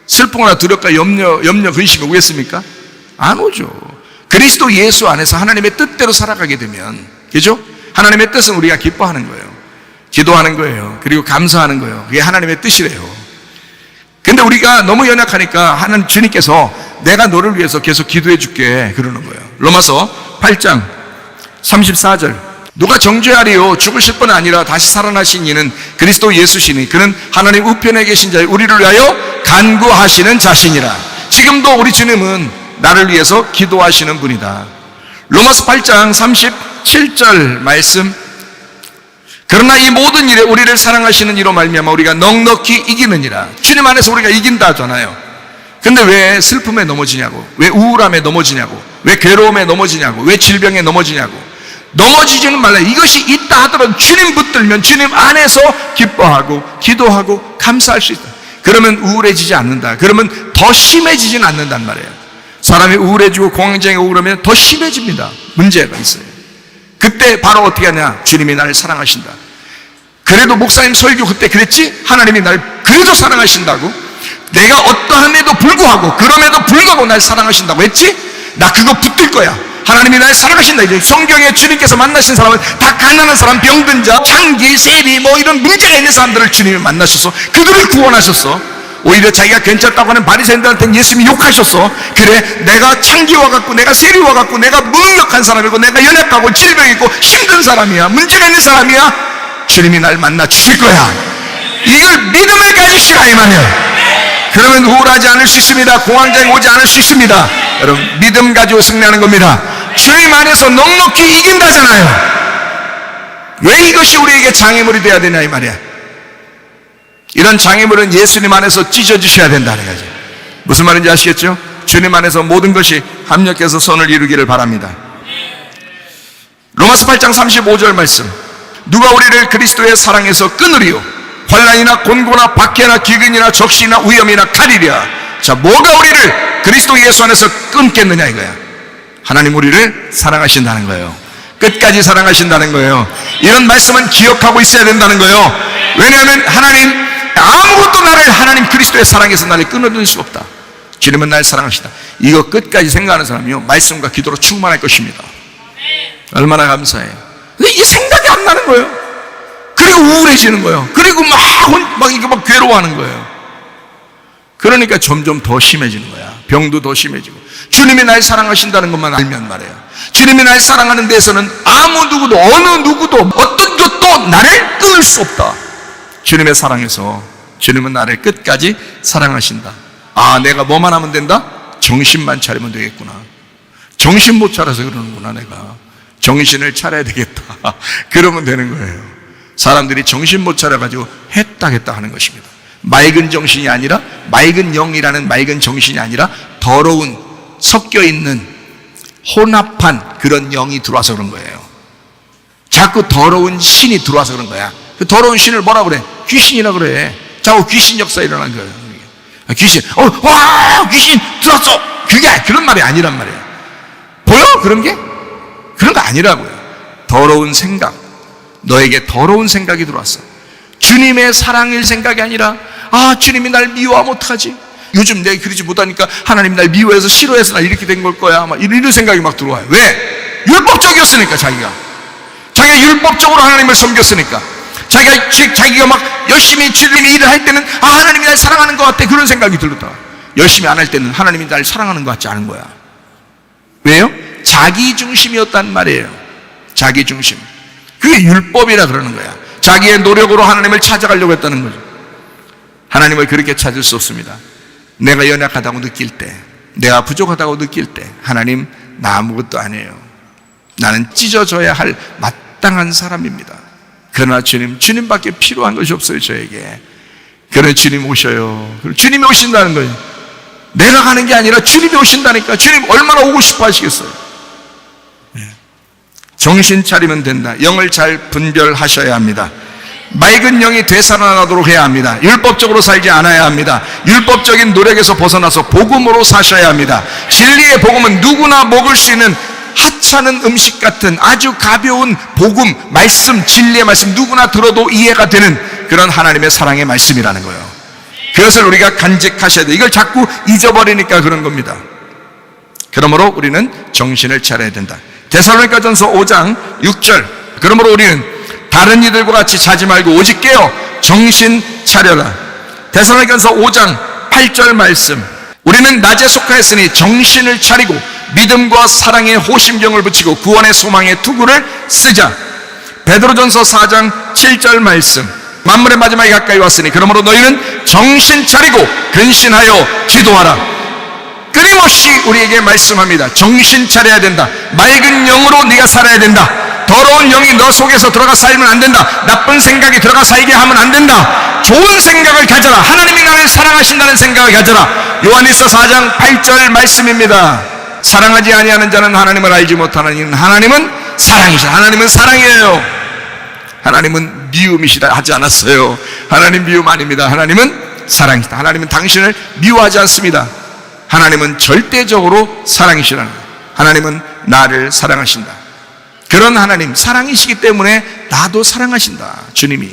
슬프거나 두렵거나 염려 근심이 오겠습니까? 안 오죠. 그리스도 예수 안에서 하나님의 뜻대로 살아가게 되면, 그죠? 하나님의 뜻은 우리가 기뻐하는 거예요. 기도하는 거예요. 그리고 감사하는 거예요. 그게 하나님의 뜻이래요. 근데 우리가 너무 연약하니까 하나님 주님께서 내가 너를 위해서 계속 기도해 줄게 그러는 거예요. 로마서 8장 34절. 누가 정죄하리요? 죽으실 뿐 아니라 다시 살아나신 이는 그리스도 예수시니 그는 하나님 우편에 계신 자의 우리를 위하여 간구하시는 자신이라. 지금도 우리 주님은 나를 위해서 기도하시는 분이다. 로마서 8장 37절 말씀. 그러나 이 모든 일에 우리를 사랑하시는 이로 말미암아 우리가 넉넉히 이기느니라. 주님 안에서 우리가 이긴다 하잖아요. 근데 왜 슬픔에 넘어지냐고, 왜 우울함에 넘어지냐고, 왜 괴로움에 넘어지냐고, 왜 질병에 넘어지냐고. 넘어지지는 말라. 이것이 있다 하더라도 주님 붙들면 주님 안에서 기뻐하고 기도하고 감사할 수 있다. 그러면 우울해지지 않는다. 그러면 더 심해지지는 않는단 말이에요. 사람이 우울해지고 공황장애 오고 그러면 더 심해집니다. 문제가 있어요. 그때 바로 어떻게 하냐? 주님이 나를 사랑하신다. 그래도 목사님 설교 그때 그랬지? 하나님이 나를 그래도 사랑하신다고? 내가 어떠함에도 불구하고, 그럼에도 불구하고 날 사랑하신다고 했지? 나 그거 붙들 거야. 하나님이 날 사랑하신다. 이제 성경에 주님께서 만나신 사람은 다 가난한 사람, 병든 자, 장기, 세리 뭐 이런 문제가 있는 사람들을 주님이 만나셔서 그들을 구원하셨어. 오히려 자기가 괜찮다고 하는 바리새인들한테는 예수님이 욕하셨어. 그래, 내가 창기와 같고 내가 세리와 같고 내가 무능력한 사람이고 내가 연약하고 질병이 있고 힘든 사람이야, 문제가 있는 사람이야. 주님이 날 만나 주실 거야. 이걸 믿음을 가지시라 이 말이야. 그러면 우울하지 않을 수 있습니다. 공황장애 오지 않을 수 있습니다. 여러분, 믿음 가지고 승리하는 겁니다. 주님 안에서 넉넉히 이긴다잖아요. 왜 이것이 우리에게 장애물이 돼야 되냐 이 말이야. 이런 장애물은 예수님 안에서 찢어주셔야 된다는 거죠. 무슨 말인지 아시겠죠? 주님 안에서 모든 것이 합력해서 선을 이루기를 바랍니다. 로마서 8장 35절 말씀. 누가 우리를 그리스도의 사랑에서 끊으리요? 환난이나 곤고나 박해나 기근이나 적시나 위험이나 칼이랴. 자, 뭐가 우리를 그리스도 예수 안에서 끊겠느냐 이거야. 하나님 우리를 사랑하신다는 거예요. 끝까지 사랑하신다는 거예요. 이런 말씀은 기억하고 있어야 된다는 거예요. 왜냐하면 하나님 아무것도 나를 하나님 그리스도의 사랑에서 나를 끊어낼 수 없다. 주님은 날 사랑하시다. 이거 끝까지 생각하는 사람이요, 말씀과 기도로 충만할 것입니다. 얼마나 감사해요. 근데 이게 생각이 안 나는 거예요. 그리고 우울해지는 거예요. 그리고 막 괴로워하는 거예요. 그러니까 점점 더 심해지는 거야. 병도 더 심해지고. 주님이 날 사랑하신다는 것만 알면 말이에요. 주님이 날 사랑하는 데서는 아무 누구도, 어느 누구도, 어떤 것도 나를 끊을 수 없다. 주님의 사랑에서 주님은 나를 끝까지 사랑하신다. 아, 내가 뭐만 하면 된다? 정신만 차리면 되겠구나. 정신 못 차려서 그러는구나. 내가 정신을 차려야 되겠다. 그러면 되는 거예요. 사람들이 정신 못 차려가지고 했다 하는 것입니다. 맑은 정신이 아니라, 맑은 영이라는 맑은 정신이 아니라 더러운 섞여있는 혼합한 그런 영이 들어와서 그런 거예요. 자꾸 더러운 신이 들어와서 그런 거야. 그 더러운 신을 뭐라 그래? 귀신이라 그래. 자꾸 귀신 역사 일어난 거예요. 귀신, 귀신 들어왔어. 그게 그런 말이 아니란 말이에요. 보여? 그런 게? 그런 거 아니라고요. 더러운 생각, 너에게 더러운 생각이 들어왔어. 주님의 사랑일 생각이 아니라, 주님이 날 미워하면 어떡하지? 요즘 내가 그러지 못하니까 하나님 날 미워해서 싫어해서 나 이렇게 된 걸 거야. 막 이런 생각이 막 들어와요. 왜? 율법적이었으니까. 자기가 율법적으로 하나님을 섬겼으니까. 자기가 막 열심히 주님의 일을 할 때는 하나님이 날 사랑하는 것 같아. 그런 생각이 들었다. 열심히 안 할 때는 하나님이 날 사랑하는 것 같지 않은 거야. 왜요? 자기 중심이었단 말이에요. 자기 중심. 그게 율법이라 그러는 거야. 자기의 노력으로 하나님을 찾아가려고 했다는 거죠. 하나님을 그렇게 찾을 수 없습니다. 내가 연약하다고 느낄 때, 내가 부족하다고 느낄 때, 하나님 나 아무것도 아니에요. 나는 찢어져야 할 마땅한 사람입니다. 그러나 주님밖에 필요한 것이 없어요, 저에게. 그러나 주님 오셔요. 주님이 오신다는 거예요. 내가 가는 게 아니라 주님이 오신다니까. 주님 얼마나 오고 싶어 하시겠어요. 정신 차리면 된다. 영을 잘 분별하셔야 합니다. 맑은 영이 되살아나도록 해야 합니다. 율법적으로 살지 않아야 합니다. 율법적인 노력에서 벗어나서 복음으로 사셔야 합니다. 진리의 복음은 누구나 먹을 수 있는 하찮은 음식 같은 아주 가벼운 복음, 말씀, 진리의 말씀, 누구나 들어도 이해가 되는 그런 하나님의 사랑의 말씀이라는 거예요. 그것을 우리가 간직하셔야 돼요. 이걸 자꾸 잊어버리니까 그런 겁니다. 그러므로 우리는 정신을 차려야 된다. 데살로니가전서 5장 6절, 그러므로 우리는 다른 이들과 같이 자지 말고 오직 깨어 정신 차려라. 데살로니가전서 5장 8절 말씀, 우리는 낮에 속하였으니 정신을 차리고 믿음과 사랑의 호심경을 붙이고 구원의 소망의 투구를 쓰자. 베드로전서 4장 7절 말씀, 만물의 마지막이 가까이 왔으니 그러므로 너희는 정신 차리고 근신하여 기도하라. 끊임없이 우리에게 말씀합니다. 정신 차려야 된다. 맑은 영으로 네가 살아야 된다. 더러운 영이 너 속에서 들어가 살면 안 된다. 나쁜 생각이 들어가 살게 하면 안 된다. 좋은 생각을 가져라. 하나님이 나를 사랑하신다는 생각을 가져라. 요한일서 4장 8절 말씀입니다. 사랑하지 아니하는 자는 하나님을 알지 못하나니 하나님은 사랑이시다. 하나님은 사랑이에요. 하나님은 미움이시다 하지 않았어요. 하나님 미움 아닙니다. 하나님은 사랑이시다. 하나님은 당신을 미워하지 않습니다. 하나님은 절대적으로 사랑이시라는 거예요. 하나님은 나를 사랑하신다. 그런 하나님, 사랑이시기 때문에 나도 사랑하신다. 주님이.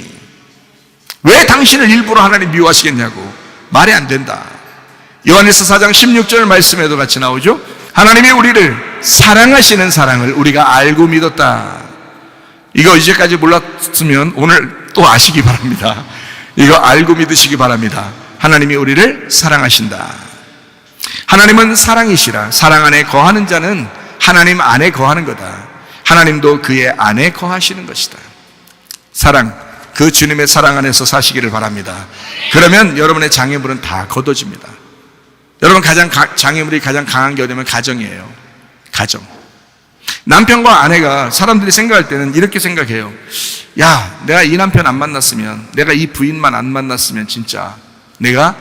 왜 당신을 일부러 하나님 미워하시겠냐고. 말이 안 된다. 요한일서 4장 16절 말씀에도 같이 나오죠. 하나님이 우리를 사랑하시는 사랑을 우리가 알고 믿었다. 이거 이제까지 몰랐으면 오늘 또 아시기 바랍니다. 이거 알고 믿으시기 바랍니다. 하나님이 우리를 사랑하신다. 하나님은 사랑이시라. 사랑 안에 거하는 자는 하나님 안에 거하는 거다. 하나님도 그의 안에 거하시는 것이다. 사랑, 그 주님의 사랑 안에서 사시기를 바랍니다. 그러면 여러분의 장애물은 다 걷어집니다. 여러분 장애물이 가장 강한 게 어디냐면 가정이에요. 가정. 남편과 아내가 사람들이 생각할 때는 이렇게 생각해요. 야, 내가 이 남편 안 만났으면, 내가 이 부인만 안 만났으면 진짜 내가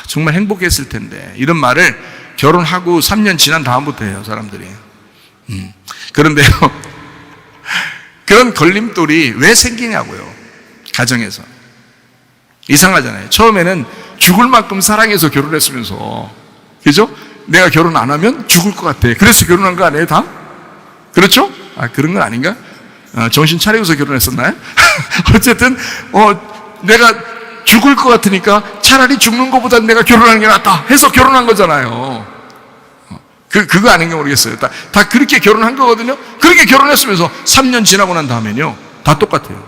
정말 행복했을 텐데, 이런 말을 결혼하고 3년 지난 다음부터 해요, 사람들이. 그런데요, 그런 걸림돌이 왜 생기냐고요. 가정에서. 이상하잖아요. 처음에는 죽을 만큼 사랑해서 결혼했으면서, 그죠? 내가 결혼 안 하면 죽을 것 같아. 그래서 결혼한 거 아니에요, 다? 그렇죠? 그런 건 아닌가? 정신 차리고서 결혼했었나요? 어쨌든 내가 죽을 것 같으니까 차라리 죽는 것보다 내가 결혼하는 게 낫다 해서 결혼한 거잖아요. 그거 아닌가 모르겠어요. 다 그렇게 결혼한 거거든요. 그렇게 결혼했으면서 3년 지나고 난 다음에는요, 다 똑같아요.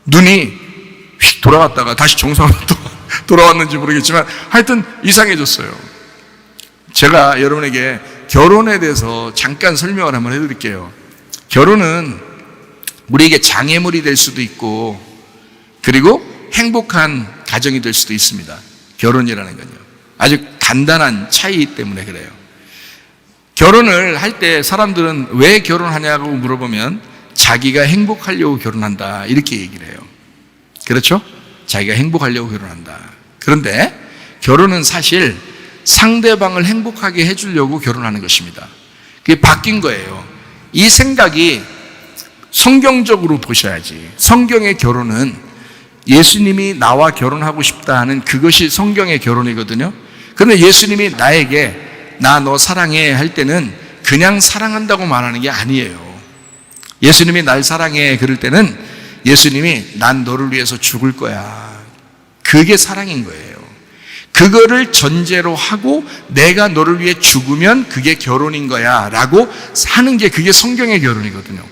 눈이 휙 돌아갔다가 다시 정상으로 돌아왔는지 모르겠지만 하여튼 이상해졌어요. 제가 여러분에게 결혼에 대해서 잠깐 설명을 한번 해드릴게요. 결혼은 우리에게 장애물이 될 수도 있고, 그리고 행복한 가정이 될 수도 있습니다. 결혼이라는 건요. 아주 간단한 차이 때문에 그래요. 결혼을 할 때 사람들은 왜 결혼하냐고 물어보면 자기가 행복하려고 결혼한다, 이렇게 얘기를 해요. 그렇죠? 자기가 행복하려고 결혼한다. 그런데 결혼은 사실 상대방을 행복하게 해주려고 결혼하는 것입니다. 그게 바뀐 거예요. 이 생각이 성경적으로 보셔야지. 성경의 결혼은 예수님이 나와 결혼하고 싶다 하는 그것이 성경의 결혼이거든요. 그런데 예수님이 나에게 나 너 사랑해 할 때는 그냥 사랑한다고 말하는 게 아니에요. 예수님이 날 사랑해 그럴 때는 예수님이 난 너를 위해서 죽을 거야. 그게 사랑인 거예요. 그거를 전제로 하고 내가 너를 위해 죽으면 그게 결혼인 거야 라고 하는 게 그게 성경의 결혼이거든요.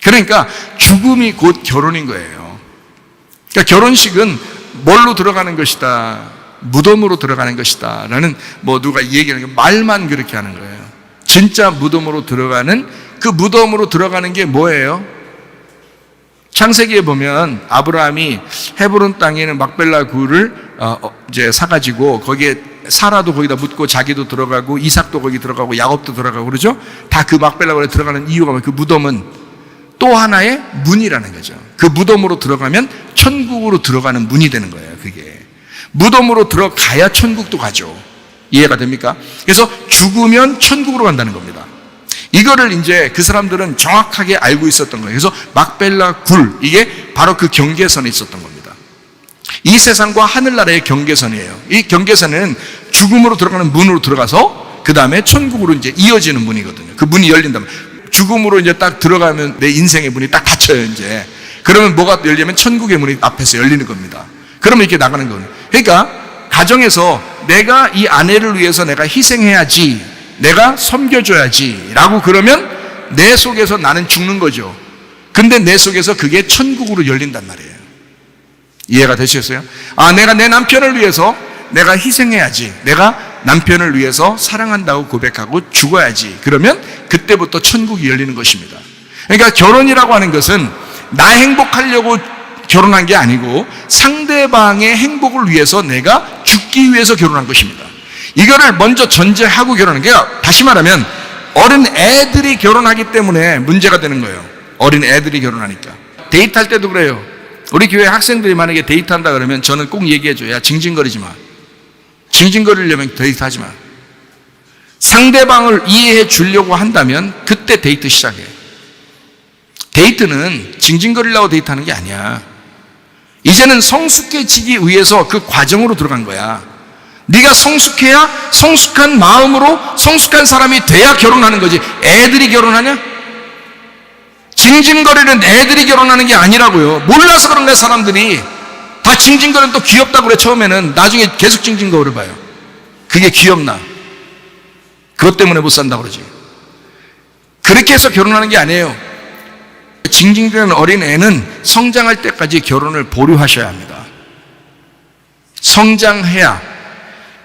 그러니까 죽음이 곧 결혼인 거예요. 그러니까 결혼식은 뭘로 들어가는 것이다, 무덤으로 들어가는 것이다 라는 누가 얘기하는 게 말만 그렇게 하는 거예요. 진짜 무덤으로 들어가는, 그 무덤으로 들어가는 게 뭐예요? 창세기에 보면 아브라함이 헤브론 땅에 있는 막벨라 굴을 이제 사가지고 거기에 사라도 거기다 묻고 자기도 들어가고 이삭도 거기 들어가고 야곱도 들어가고 그러죠? 다 그 막벨라 굴에 들어가는 이유가 뭐예요? 그 무덤은 또 하나의 문이라는 거죠. 그 무덤으로 들어가면 천국으로 들어가는 문이 되는 거예요. 그게 무덤으로 들어가야 천국도 가죠. 이해가 됩니까? 그래서 죽으면 천국으로 간다는 겁니다. 이거를 이제 그 사람들은 정확하게 알고 있었던 거예요. 그래서 막벨라 굴, 이게 바로 그 경계선에 있었던 겁니다. 이 세상과 하늘나라의 경계선이에요. 이 경계선은 죽음으로 들어가는 문으로 들어가서 그 다음에 천국으로 이제 이어지는 문이거든요. 그 문이 열린다면 죽음으로 이제 딱 들어가면 내 인생의 문이 딱 닫혀요. 이제 그러면 뭐가 열리면 천국의 문이 앞에서 열리는 겁니다. 그러면 이렇게 나가는 거예요. 그러니까 가정에서 내가 이 아내를 위해서 내가 희생해야지, 내가 섬겨줘야지 라고 그러면 내 속에서 나는 죽는 거죠. 근데 내 속에서 그게 천국으로 열린단 말이에요. 이해가 되셨어요? 아, 내가 내 남편을 위해서 내가 희생해야지, 내가 남편을 위해서 사랑한다고 고백하고 죽어야지. 그러면 그때부터 천국이 열리는 것입니다. 그러니까 결혼이라고 하는 것은 나 행복하려고 결혼한 게 아니고 상대방의 행복을 위해서 내가 죽기 위해서 결혼한 것입니다. 이거를 먼저 전제하고 결혼하는 게, 다시 말하면 어린 애들이 결혼하기 때문에 문제가 되는 거예요. 어린 애들이 결혼하니까. 데이트할 때도 그래요. 우리 교회 학생들이 만약에 데이트한다 그러면 저는 꼭 얘기해줘요. 야, 징징거리지 마. 징징거리려면 데이트하지 마. 상대방을 이해해 주려고 한다면 그때 데이트 시작해. 데이트는 징징거리려고 데이트하는 게 아니야. 이제는 성숙해지기 위해서 그 과정으로 들어간 거야. 네가 성숙해야, 성숙한 마음으로 성숙한 사람이 돼야 결혼하는 거지. 애들이 결혼하냐? 징징거리는 애들이 결혼하는 게 아니라고요. 몰라서 그런 거야. 사람들이 다 징징거리면 또 귀엽다고 그래. 처음에는. 나중에 계속 징징거려 봐요. 그게 귀엽나? 그것 때문에 못 산다고 그러지. 그렇게 해서 결혼하는 게 아니에요. 징징거리는 어린 애는 성장할 때까지 결혼을 보류하셔야 합니다. 성장해야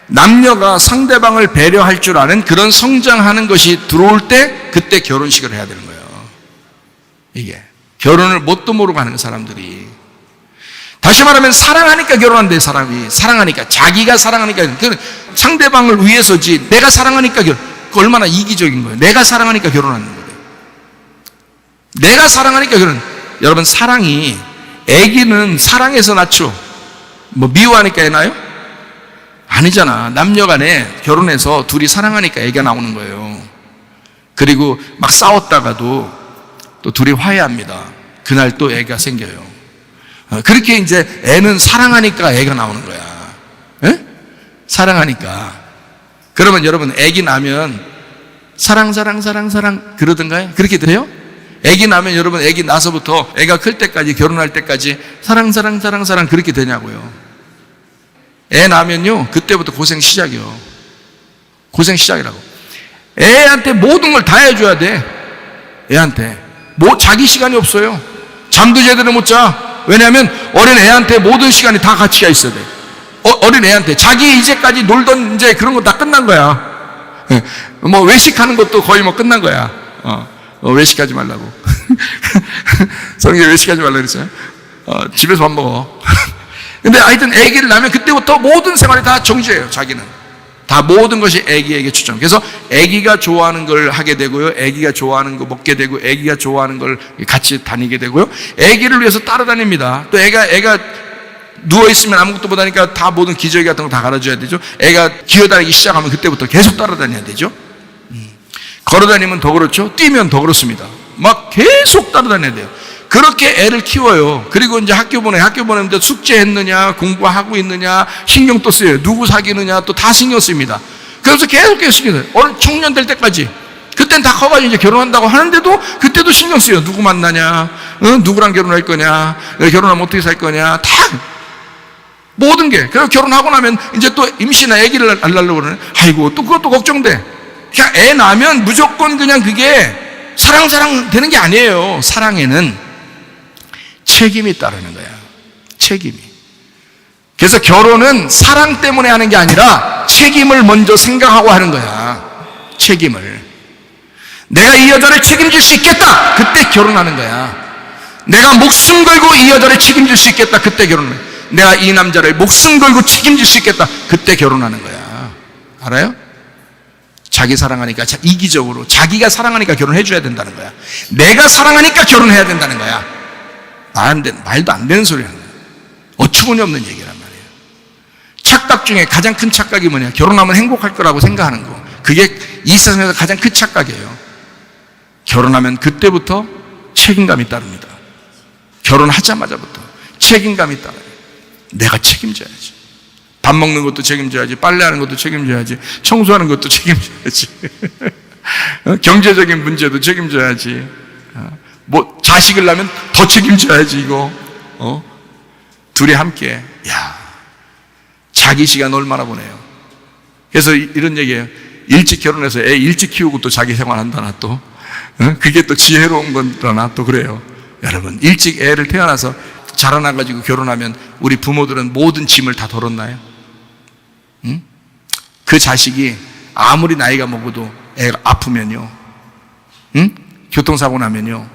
남녀가 상대방을 배려할 줄 아는 그런 성장하는 것이 들어올 때 그때 결혼식을 해야 되는 거예요. 이게 결혼을 뭣도 모르고 하는 사람들이, 다시 말하면 사랑하니까 결혼한대. 사람이 사랑하니까, 자기가 사랑하니까, 상대방을 위해서지. 내가 사랑하니까 그 얼마나 이기적인 거예요. 내가 사랑하니까 결혼하는 거예요. 내가 사랑하니까 결혼. 여러분, 사랑이, 애기는 사랑해서 낳죠. 뭐 미워하니까 애 낳아요? 아니잖아. 남녀간에 결혼해서 둘이 사랑하니까 애가 나오는 거예요. 그리고 막 싸웠다가도 또 둘이 화해합니다. 그날 또 애가 생겨요. 그렇게 이제 애는 사랑하니까 애가 나오는 거야. 에? 사랑하니까. 그러면 여러분, 애기 나면 사랑 그러던가요? 그렇게 돼요? 애기 나면 여러분, 애기 나서부터 애가 클 때까지, 결혼할 때까지 사랑 그렇게 되냐고요. 애 나면요, 그때부터 고생 시작이요. 고생 시작이라고. 애한테 모든 걸 다 해줘야 돼. 애한테 자기 시간이 없어요. 잠도 제대로 못 자. 왜냐하면 어린 애한테 모든 시간이 다 같이 있어야 돼. 어린 애한테 자기 이제까지 놀던 이제 그런 거 다 끝난 거야. 뭐 외식하는 것도 거의 뭐 끝난 거야. 외식하지 말라고. 성경에 외식하지 말라고 그랬어요. 집에서 밥 먹어. 근데 하여튼 아기를 낳으면 그때부터 모든 생활이 다 정지해요. 자기는 다 모든 것이 아기에게 추천. 그래서 아기가 좋아하는 걸 하게 되고요, 아기가 좋아하는 거 먹게 되고, 아기가 좋아하는 걸 같이 다니게 되고요, 아기를 위해서 따라다닙니다. 또 애가 누워있으면 아무것도 못하니까 다 모든 기저귀 같은 거 다 갈아줘야 되죠. 애가 기어다니기 시작하면 그때부터 계속 따라다녀야 되죠. 걸어다니면 더 그렇죠. 뛰면 더 그렇습니다. 막 계속 따라다녀야 돼요. 그렇게 애를 키워요. 그리고 이제 학교 보내면 숙제했느냐, 공부하고 있느냐 신경 또 써요. 누구 사귀느냐 또 다 신경 씁니다. 그래서 계속 신경 써요. 어른 청년 될 때까지. 그땐 다 커가지고 이제 결혼한다고 하는데도 그때도 신경 써요. 누구 만나냐, 누구랑 결혼할 거냐, 결혼하면 어떻게 살 거냐, 다 모든 게. 그리고 결혼하고 나면 이제 또 임신이나 아기를 낳으려고 그러네. 아이고, 또 그것도 걱정돼. 그냥 애 낳으면 무조건 그냥 그게 사랑 되는 게 아니에요. 사랑에는 책임이 따르는 거야. 책임이. 그래서 결혼은 사랑 때문에 하는 게 아니라 책임을 먼저 생각하고 하는 거야. 책임을. 내가 이 여자를 책임질 수 있겠다. 그때 결혼하는 거야. 내가 목숨 걸고 이 여자를 책임질 수 있겠다. 그때 결혼해. 내가 이 남자를 목숨 걸고 책임질 수 있겠다. 그때 결혼하는 거야. 알아요? 자기 사랑하니까 이기적으로 자기가 사랑하니까 결혼해줘야 된다는 거야. 내가 사랑하니까 결혼해야 된다는 거야. 말도 안 되는 소리 하는 거야. 어처구니 없는 얘기란 말이에요. 착각 중에 가장 큰 착각이 뭐냐? 결혼하면 행복할 거라고 생각하는 거. 그게 이 세상에서 가장 큰 착각이에요. 결혼하면 그때부터 책임감이 따릅니다. 결혼하자마자부터 책임감이 따라요. 내가 책임져야지. 밥 먹는 것도 책임져야지, 빨래하는 것도 책임져야지, 청소하는 것도 책임져야지, 경제적인 문제도 책임져야지, 뭐 자식을 낳으면 더 책임져야지. 이거 둘이 함께, 야, 자기 시간 얼마나 보내요. 그래서 이런 얘기예요. 일찍 결혼해서 애 일찍 키우고 또 자기 생활한다나 또, 그게 또 지혜로운 건다나 또 그래요. 여러분, 일찍 애를 태어나서 자라나가지고 결혼하면 우리 부모들은 모든 짐을 다 덜었나요? 응? 그 자식이 아무리 나이가 먹어도 애가 아프면요, 응? 교통사고 나면요,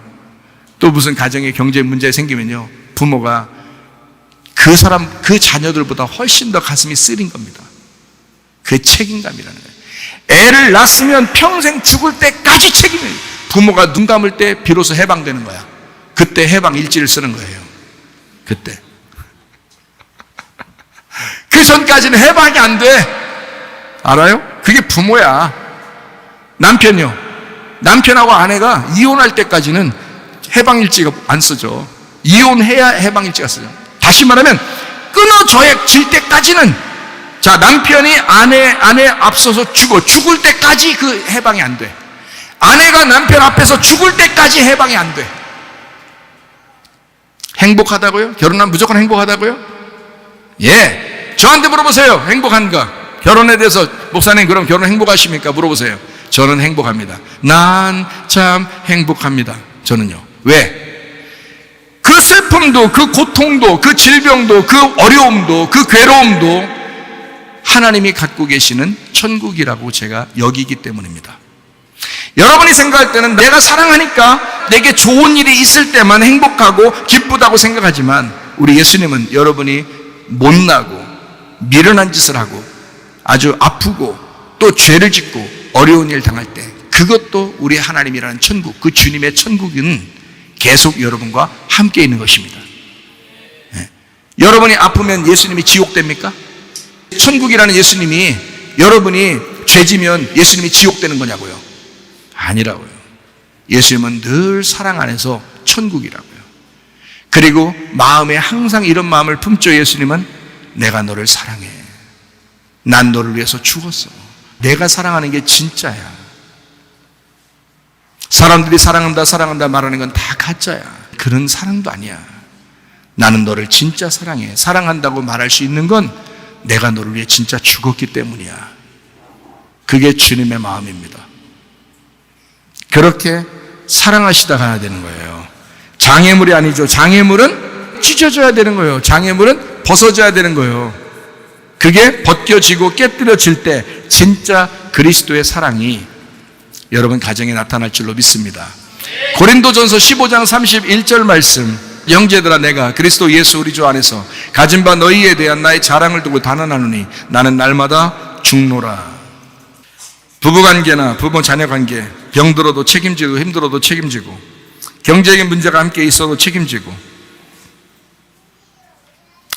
또 무슨 가정에 경제 문제 생기면요, 부모가 그 자녀들보다 훨씬 더 가슴이 쓰린 겁니다. 그게 책임감이라는 거예요. 애를 낳았으면 평생 죽을 때까지 책임을, 부모가 눈 감을 때 비로소 해방되는 거야. 그때 해방 일지를 쓰는 거예요. 그때. 그 전까지는 해방이 안 돼. 알아요? 그게 부모야. 남편이요. 남편하고 아내가 이혼할 때까지는 해방일지가 안 쓰죠. 이혼해야 해방일지가 쓰죠. 다시 말하면 끊어져야 질 때까지는, 자, 남편이 아내 앞서서 죽을 때까지 그 해방이 안 돼. 아내가 남편 앞에서 죽을 때까지 해방이 안 돼. 행복하다고요? 결혼하면 무조건 행복하다고요? 예. 저한테 물어보세요. 행복한가? 결혼에 대해서, 목사님 그럼 결혼 행복하십니까? 물어보세요. 저는 행복합니다. 난 참 행복합니다. 저는요. 왜? 그 슬픔도, 그 고통도, 그 질병도, 그 어려움도, 그 괴로움도 하나님이 갖고 계시는 천국이라고 제가 여기기 때문입니다. 여러분이 생각할 때는 내가 사랑하니까 내게 좋은 일이 있을 때만 행복하고 기쁘다고 생각하지만, 우리 예수님은 여러분이 못나고 미련한 짓을 하고 아주 아프고 또 죄를 짓고 어려운 일 당할 때, 그것도 우리 하나님이라는 천국, 그 주님의 천국은 계속 여러분과 함께 있는 것입니다. 네. 여러분이 아프면 예수님이 지옥됩니까? 천국이라는 예수님이, 여러분이 죄지면 예수님이 지옥되는 거냐고요? 아니라고요. 예수님은 늘 사랑 안에서 천국이라고요. 그리고 마음에 항상 이런 마음을 품죠. 예수님은 내가 너를 사랑해. 난 너를 위해서 죽었어. 내가 사랑하는 게 진짜야. 사람들이 사랑한다 말하는 건 다 가짜야. 그런 사랑도 아니야. 나는 너를 진짜 사랑해. 사랑한다고 말할 수 있는 건 내가 너를 위해 진짜 죽었기 때문이야. 그게 주님의 마음입니다. 그렇게 사랑하시다 가야 되는 거예요. 장애물이 아니죠. 장애물은 찢어져야 되는 거예요. 장애물은 벗어져야 되는 거예요. 그게 벗겨지고 깨뜨려질 때 진짜 그리스도의 사랑이 여러분 가정에 나타날 줄로 믿습니다. 고린도전서 15장 31절 말씀, 형제들아 내가 그리스도 예수 우리 주 안에서 가진 바 너희에 대한 나의 자랑을 두고 단언하노니 나는 날마다 죽노라. 부부관계나 부모 자녀관계, 병들어도 책임지고 힘들어도 책임지고, 경제적인 문제가 함께 있어도 책임지고,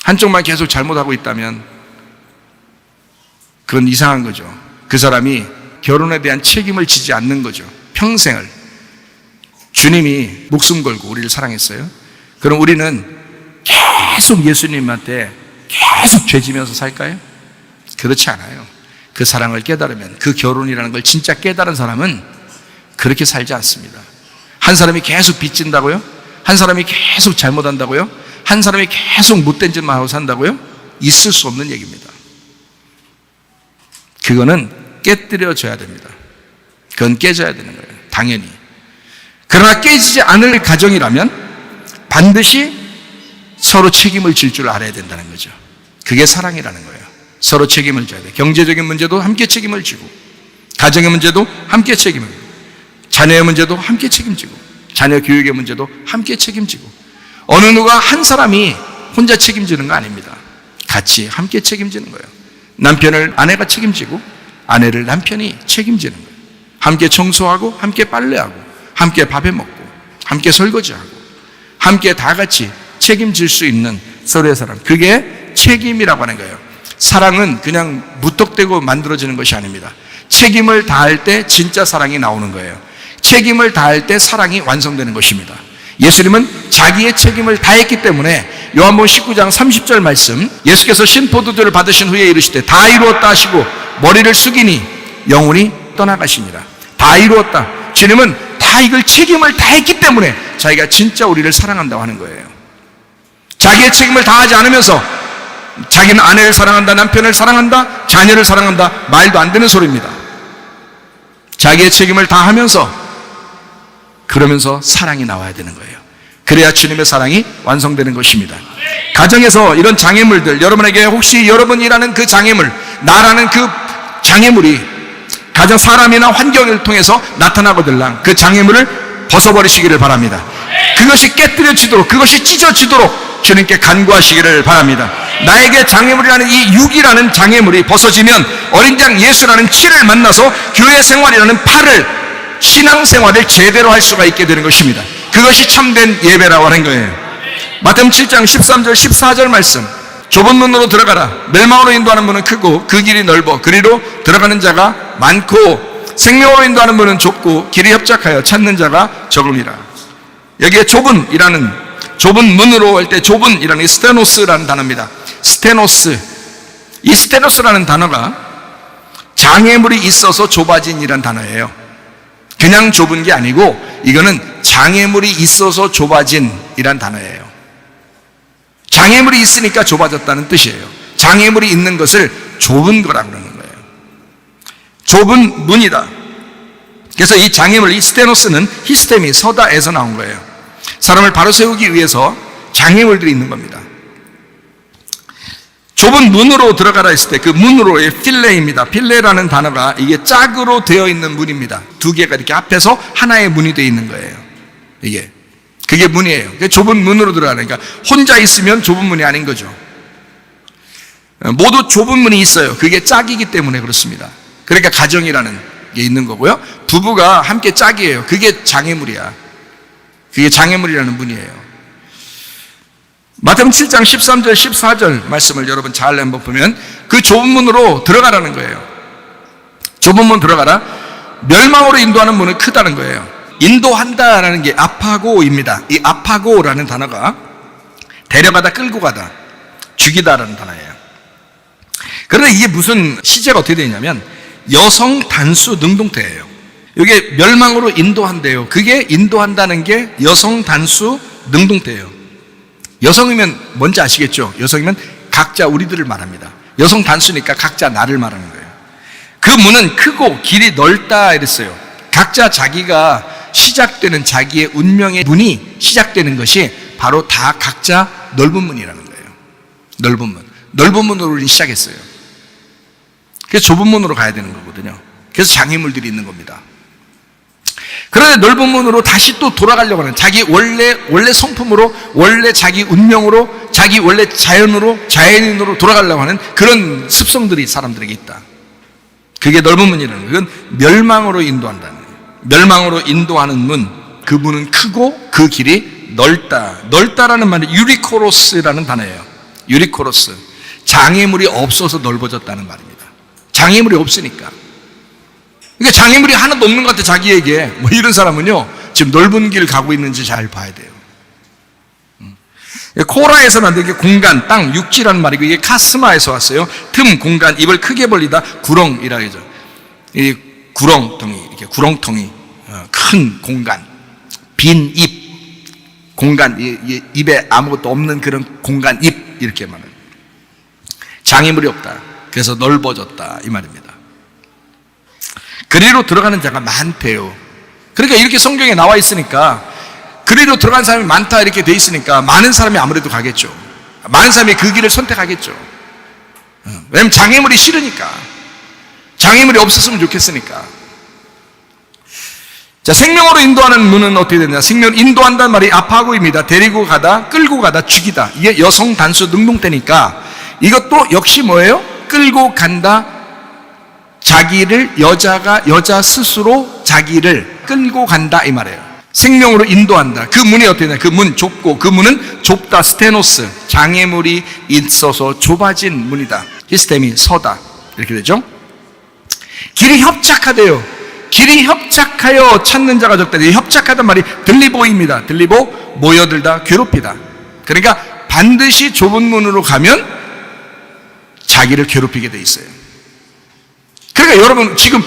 한쪽만 계속 잘못하고 있다면 그건 이상한 거죠. 그 사람이 결혼에 대한 책임을 지지 않는 거죠. 평생을. 주님이 목숨 걸고 우리를 사랑했어요. 그럼 우리는 계속 예수님한테 계속 죄지면서 살까요? 그렇지 않아요. 그 사랑을 깨달으면, 그 결혼이라는 걸 진짜 깨달은 사람은 그렇게 살지 않습니다. 한 사람이 계속 빚진다고요? 한 사람이 계속 잘못한다고요? 한 사람이 계속 못된 짓만 하고 산다고요? 있을 수 없는 얘기입니다. 그거는 깨뜨려져야 됩니다. 그건 깨져야 되는 거예요. 당연히. 그러나 깨지지 않을 가정이라면 반드시 서로 책임을 질 줄 알아야 된다는 거죠. 그게 사랑이라는 거예요. 서로 책임을 져야 돼요. 경제적인 문제도 함께 책임을 지고, 가정의 문제도 함께 책임을 지고, 자녀의 문제도 함께 책임지고, 자녀 교육의 문제도 함께 책임지고, 어느 누가 한 사람이 혼자 책임지는 거 아닙니다. 같이 함께 책임지는 거예요. 남편을 아내가 책임지고 아내를 남편이 책임지는 거예요. 함께 청소하고 함께 빨래하고 함께 밥해 먹고 함께 설거지하고 함께 다 같이 책임질 수 있는 서로의 사랑, 그게 책임이라고 하는 거예요. 사랑은 그냥 무턱대고 만들어지는 것이 아닙니다. 책임을 다할 때 진짜 사랑이 나오는 거예요. 책임을 다할 때 사랑이 완성되는 것입니다. 예수님은 자기의 책임을 다했기 때문에 요한복음 19장 30절 말씀, 예수께서 신포도주를 받으신 후에 이르시되 다 이루었다 하시고 머리를 숙이니 영혼이 떠나가시니라. 다 이루었다. 주님은 다 이걸 책임을 다 했기 때문에 자기가 진짜 우리를 사랑한다고 하는 거예요. 자기의 책임을 다하지 않으면서 자기는 아내를 사랑한다, 남편을 사랑한다, 자녀를 사랑한다, 말도 안 되는 소리입니다. 자기의 책임을 다하면서 그러면서 사랑이 나와야 되는 거예요. 그래야 주님의 사랑이 완성되는 것입니다. 가정에서 이런 장애물들, 여러분에게 혹시 여러분이 일하는 그 장애물, 나라는 그 장애물이 가정 사람이나 환경을 통해서 나타나거들랑 그 장애물을 벗어버리시기를 바랍니다. 그것이 깨뜨려지도록, 그것이 찢어지도록 주님께 간구하시기를 바랍니다. 나에게 장애물이라는 이 육이라는 장애물이 벗어지면 어린 양 예수라는 치를 만나서 교회 생활이라는 팔을, 신앙생활을 제대로 할 수가 있게 되는 것입니다. 그것이 참된 예배라고 하는 거예요. 마태복음 7장 13절 14절 말씀, 좁은 문으로 들어가라. 멸망으로 인도하는 문은 크고 그 길이 넓어 그리로 들어가는 자가 많고 생명으로 인도하는 문은 좁고 길이 협착하여 찾는 자가 적음이라. 여기에 좁은이라는, 좁은 문으로 할 때 좁은이라는 스테노스라는 단어입니다. 스테노스. 이 스테노스라는 단어가 장애물이 있어서 좁아진이라는 단어예요. 그냥 좁은 게 아니고 이거는 장애물이 있어서 좁아진이란 단어예요. 장애물이 있으니까 좁아졌다는 뜻이에요. 장애물이 있는 것을 좁은 거라고 그러는 거예요. 좁은 문이다. 그래서 이 장애물, 이 스테노스는 히스테미, 서다에서 나온 거예요. 사람을 바로 세우기 위해서 장애물들이 있는 겁니다. 좁은 문으로 들어가라 했을 때 그 문으로의 필레입니다. 필레라는 단어가 이게 짝으로 되어 있는 문입니다. 두 개가 이렇게 앞에서 하나의 문이 되어 있는 거예요. 그게 문이에요. 좁은 문으로 들어가니까 혼자 있으면 좁은 문이 아닌 거죠. 모두 좁은 문이 있어요. 그게 짝이기 때문에 그렇습니다. 그러니까 가정이라는 게 있는 거고요. 부부가 함께 짝이에요. 그게 장애물이야. 그게 장애물이라는 문이에요. 마태복음 7장 13절 14절 말씀을 여러분 잘 한번 보면 그 좁은 문으로 들어가라는 거예요. 좁은 문 들어가라. 멸망으로 인도하는 문은 크다는 거예요. 인도한다라는 게 아파고입니다. 이 아파고라는 단어가 데려가다, 끌고 가다, 죽이다라는 단어예요. 그런데 이게 무슨 시제가 어떻게 되냐면 여성 단수 능동태예요. 이게 멸망으로 인도한대요. 그게 인도한다는 게 여성 단수 능동태예요. 여성이면 뭔지 아시겠죠? 여성이면 각자 우리들을 말합니다. 여성 단수니까 각자 나를 말하는 거예요. 그 문은 크고 길이 넓다 이랬어요. 각자 자기가 시작되는 자기의 운명의 문이 시작되는 것이 바로 다 각자 넓은 문이라는 거예요. 넓은 문. 넓은 문으로 우리는 시작했어요. 그래서 좁은 문으로 가야 되는 거거든요. 그래서 장애물들이 있는 겁니다. 그런데 넓은 문으로 다시 또 돌아가려고 하는, 자기 원래 성품으로, 원래 자기 운명으로, 자기 원래 자연인으로 돌아가려고 하는 그런 습성들이 사람들에게 있다. 그게 넓은 문이라는 거예요. 그건 멸망으로 인도한다는 거예요. 멸망으로 인도하는 문, 그 문은 크고 그 길이 넓다. 넓다라는 말은 유리코로스라는 단어예요. 유리코로스. 장애물이 없어서 넓어졌다는 말입니다. 장애물이 없으니까. 그러니까 장애물이 하나도 없는 것 같아, 자기에게. 뭐 이런 사람은요, 지금 넓은 길 가고 있는지 잘 봐야 돼요. 코라에서 만든 게 공간, 땅, 육지라는 말이고, 이게 카스마에서 왔어요. 틈, 공간, 입을 크게 벌리다, 구렁이라 하죠. 이 구렁텅이, 이렇게 구렁텅이, 큰 공간, 빈 입, 공간, 입에 아무것도 없는 그런 공간, 입, 이렇게 말해요. 장애물이 없다. 그래서 넓어졌다, 이 말입니다. 그리로 들어가는 자가 많대요. 그러니까 이렇게 성경에 나와 있으니까, 그리로 들어가는 사람이 많다 이렇게 돼 있으니까 많은 사람이 아무래도 가겠죠. 많은 사람이 그 길을 선택하겠죠. 왜냐면 장애물이 싫으니까. 장애물이 없었으면 좋겠으니까. 자, 생명으로 인도하는 문은 어떻게 되냐? 생명을 인도한다는 말이 아파고입니다. 데리고 가다, 끌고 가다, 죽이다. 이게 여성 단수 능동태니까 이것도 역시 뭐예요? 끌고 간다. 자기를, 여자 스스로 자기를 끌고 간다 이 말이에요. 생명으로 인도한다. 그 문이 어떻게 되냐? 그 문 좁고, 그 문은 좁다. 스테노스, 장애물이 있어서 좁아진 문이다. 히스테미, 서다, 이렇게 되죠. 길이 협착하대요. 길이 협착하여 찾는 자가 적다. 협착하단 말이 들리보입니다. 들리보, 모여들다, 괴롭히다. 그러니까 반드시 좁은 문으로 가면 자기를 괴롭히게 돼 있어요. 그러니까 여러분 지금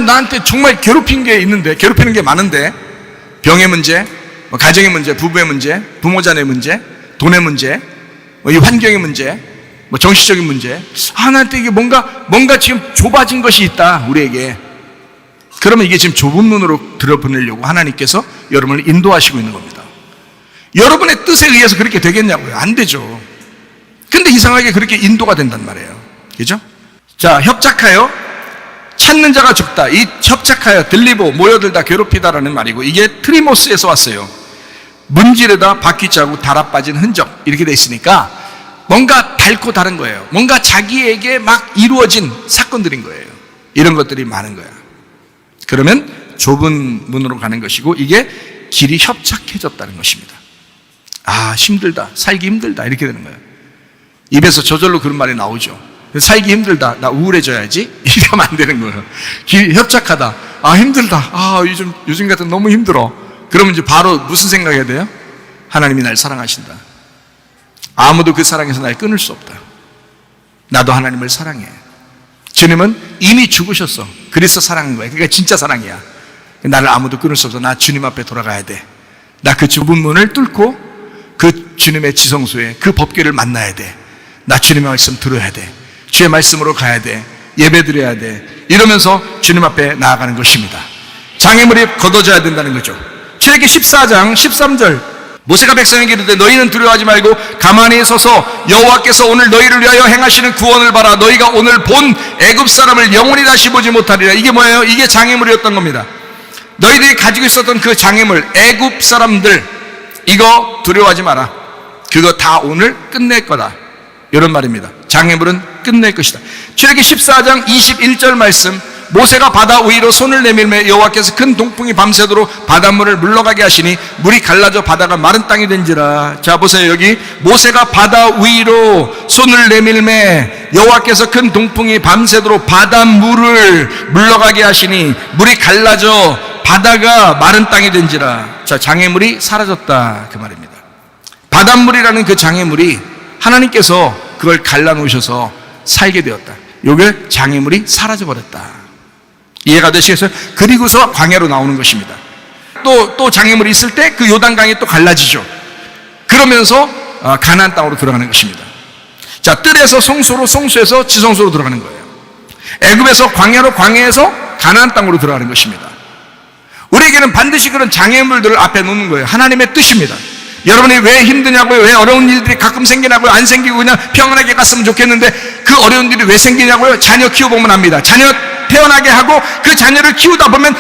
나한테 정말 괴롭힌 게 있는데, 괴롭히는 게 많은데, 병의 문제, 가정의 문제, 부부의 문제, 부모 자녀의 문제, 돈의 문제, 이 환경의 문제, 정신적인 문제, 나한테 이게 뭔가 지금 좁아진 것이 있다, 우리에게. 그러면 이게 지금 좁은 문으로 들여보내려고 하나님께서 여러분을 인도하시고 있는 겁니다. 여러분의 뜻에 의해서 그렇게 되겠냐고요? 안 되죠. 근데 이상하게 그렇게 인도가 된단 말이에요. 그죠? 자, 협착하여 찾는 자가 적다. 이 협착하여 들리고 모여들다 괴롭히다라는 말이고, 이게 트리모스에서 왔어요. 문지르다 바퀴 자국 달아 빠진 흔적, 이렇게 돼 있으니까 뭔가 닳고 다른 거예요. 뭔가 자기에게 막 이루어진 사건들인 거예요. 이런 것들이 많은 거야. 그러면 좁은 문으로 가는 것이고, 이게 길이 협착해졌다는 것입니다. 힘들다, 살기 힘들다, 이렇게 되는 거예요. 입에서 저절로 그런 말이 나오죠. 살기 힘들다, 나 우울해져야지, 이러면 안 되는 거예요. 길이 협착하다, 힘들다, 요즘 같은 너무 힘들어. 그러면 이제 바로 무슨 생각해야 돼요? 하나님이 날 사랑하신다. 아무도 그 사랑에서 날 끊을 수 없다. 나도 하나님을 사랑해. 주님은 이미 죽으셨어. 그래서 사랑한 거야. 그러니까 진짜 사랑이야. 나를 아무도 끊을 수 없어. 나 주님 앞에 돌아가야 돼. 나 그 좁은 문을 뚫고 그 주님의 지성소에 그 법궤를 만나야 돼. 나 주님의 말씀 들어야 돼. 주의 말씀으로 가야 돼. 예배 드려야 돼. 이러면서 주님 앞에 나아가는 것입니다. 장애물이 걷어져야 된다는 거죠. 출애굽기 14장 13절, 모세가 백성에게 이르되 너희는 두려워하지 말고 가만히 서서 여호와께서 오늘 너희를 위하여 행하시는 구원을 봐라. 너희가 오늘 본 애굽 사람을 영원히 다시 보지 못하리라. 이게 뭐예요? 이게 장애물이었던 겁니다. 너희들이 가지고 있었던 그 장애물, 애굽 사람들, 이거 두려워하지 마라. 그거 다 오늘 끝낼 거다, 이런 말입니다. 장애물은 끝낼 것이다. 출애굽기 14장 21절 말씀, 모세가 바다 위로 손을 내밀매 여호와께서 큰 동풍이 밤새도록 바닷물을 물러가게 하시니 물이 갈라져 바다가 마른 땅이 된지라. 자, 보세요. 여기 모세가 바다 위로 손을 내밀매 여호와께서 큰 동풍이 밤새도록 바닷물을 물러가게 하시니 물이 갈라져 바다가 마른 땅이 된지라. 자, 장애물이 사라졌다, 그 말입니다. 바닷물이라는 그 장애물이 하나님께서 그걸 갈라놓으셔서 살게 되었다. 요게 장애물이 사라져버렸다. 이해가 되시겠어요? 그리고서 광야로 나오는 것입니다. 또 장애물이 있을 때 그 요단강이 또 갈라지죠. 그러면서 가나안 땅으로 들어가는 것입니다. 자, 뜰에서 성소로, 성소에서 지성소로 들어가는 거예요. 애굽에서 광야로, 광야에서 가나안 땅으로 들어가는 것입니다. 우리에게는 반드시 그런 장애물들을 앞에 놓는 거예요. 하나님의 뜻입니다. 여러분이 왜 힘드냐고요? 왜 어려운 일들이 가끔 생기냐고요? 안 생기고 그냥 평안하게 갔으면 좋겠는데 그 어려운 일이 왜 생기냐고요? 자녀 키워보면 압니다. 자녀 태어나게 하고 그 자녀를 키우다 보면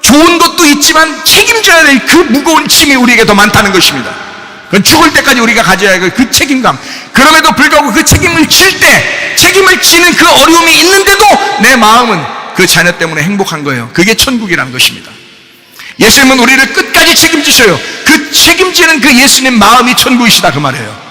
좋은 것도 있지만 책임져야 될 그 무거운 짐이 우리에게 더 많다는 것입니다. 그건 죽을 때까지 우리가 가져야 할 그 책임감. 그럼에도 불구하고 그 책임을 질 때, 책임을 지는 그 어려움이 있는데도 내 마음은 그 자녀 때문에 행복한 거예요. 그게 천국이라는 것입니다. 예수님은 우리를 끝까지 책임지셔요. 그 책임지는 그 예수님 마음이 천국이시다, 그 말이에요.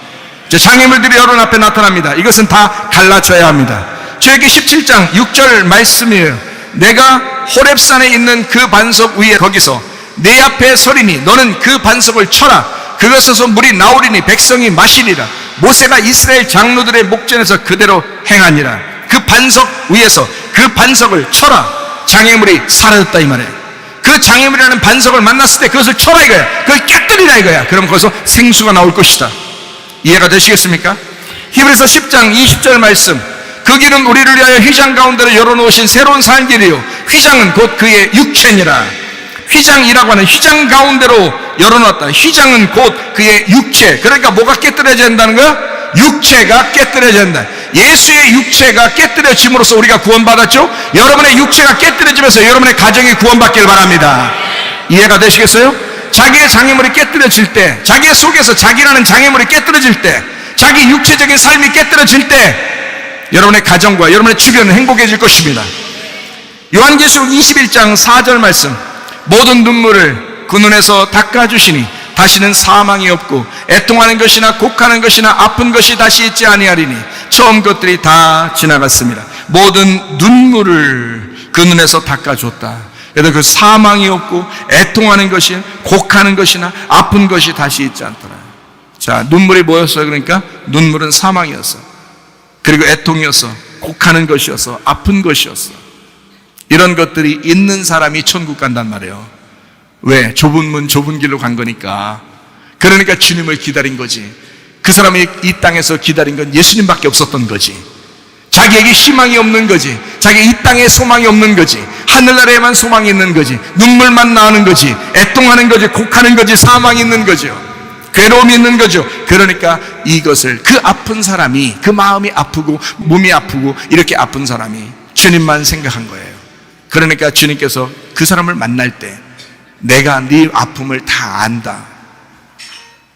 장애물들이 여러분 앞에 나타납니다. 이것은 다 갈라져야 합니다. 출애굽기 17장 6절 말씀이에요. 내가 호렙산에 있는 그 반석 위에 거기서 내 앞에 서리니 너는 그 반석을 쳐라. 그것에서 물이 나오리니 백성이 마시리라. 모세가 이스라엘 장로들의 목전에서 그대로 행하니라. 그 반석 위에서 그 반석을 쳐라. 장애물이 사라졌다, 이 말이에요. 그 장애물이라는 반석을 만났을 때 그것을 쳐라, 이거야. 그걸 깨뜨리라, 이거야. 그럼 거기서 생수가 나올 것이다. 이해가 되시겠습니까? 히브리서 10장 20절 말씀, 그 길은 우리를 위하여 휘장 가운데로 열어놓으신 새로운 산 길이요 휘장은 곧 그의 육체니라. 휘장이라고 하는 휘장 가운데로 열어놨다. 휘장은 곧 그의 육체. 그러니까 뭐가 깨뜨려져야 된다는 거야? 육체가 깨뜨려져야 된다. 예수의 육체가 깨뜨려짐으로써 우리가 구원받았죠? 여러분의 육체가 깨뜨려지면서 여러분의 가정이 구원받길 바랍니다. 이해가 되시겠어요? 자기의 장애물이 깨뜨려질 때, 자기의 속에서 자기라는 장애물이 깨뜨려질 때, 자기 육체적인 삶이 깨뜨려질 때 여러분의 가정과 여러분의 주변은 행복해질 것입니다. 요한계시록 21장 4절 말씀, 모든 눈물을 그 눈에서 닦아주시니 다시는 사망이 없고 애통하는 것이나 곡하는 것이나 아픈 것이 다시 있지 아니하리니 처음 것들이 다 지나갔습니다. 모든 눈물을 그 눈에서 닦아줬다. 그래서 그 사망이 없고 애통하는 것이, 곡하는 것이나 아픈 것이 다시 있지 않더라. 자, 눈물이 뭐였어요? 그러니까 눈물은 사망이었어. 그리고 애통이었어. 곡하는 것이었어. 아픈 것이었어. 이런 것들이 있는 사람이 천국 간단 말이에요. 왜? 좁은 문 좁은 길로 간 거니까. 그러니까 주님을 기다린 거지. 그 사람이 이 땅에서 기다린 건 예수님밖에 없었던 거지. 자기에게 희망이 없는 거지. 자기 이 땅에 소망이 없는 거지. 하늘나라에만 소망이 있는 거지. 눈물만 나오는 거지. 애통하는 거지. 곡하는 거지. 사망이 있는 거죠. 괴로움이 있는 거죠. 그러니까 이것을, 그 아픈 사람이, 그 마음이 아프고 몸이 아프고 이렇게 아픈 사람이 주님만 생각한 거예요. 그러니까 주님께서 그 사람을 만날 때 내가 네 아픔을 다 안다.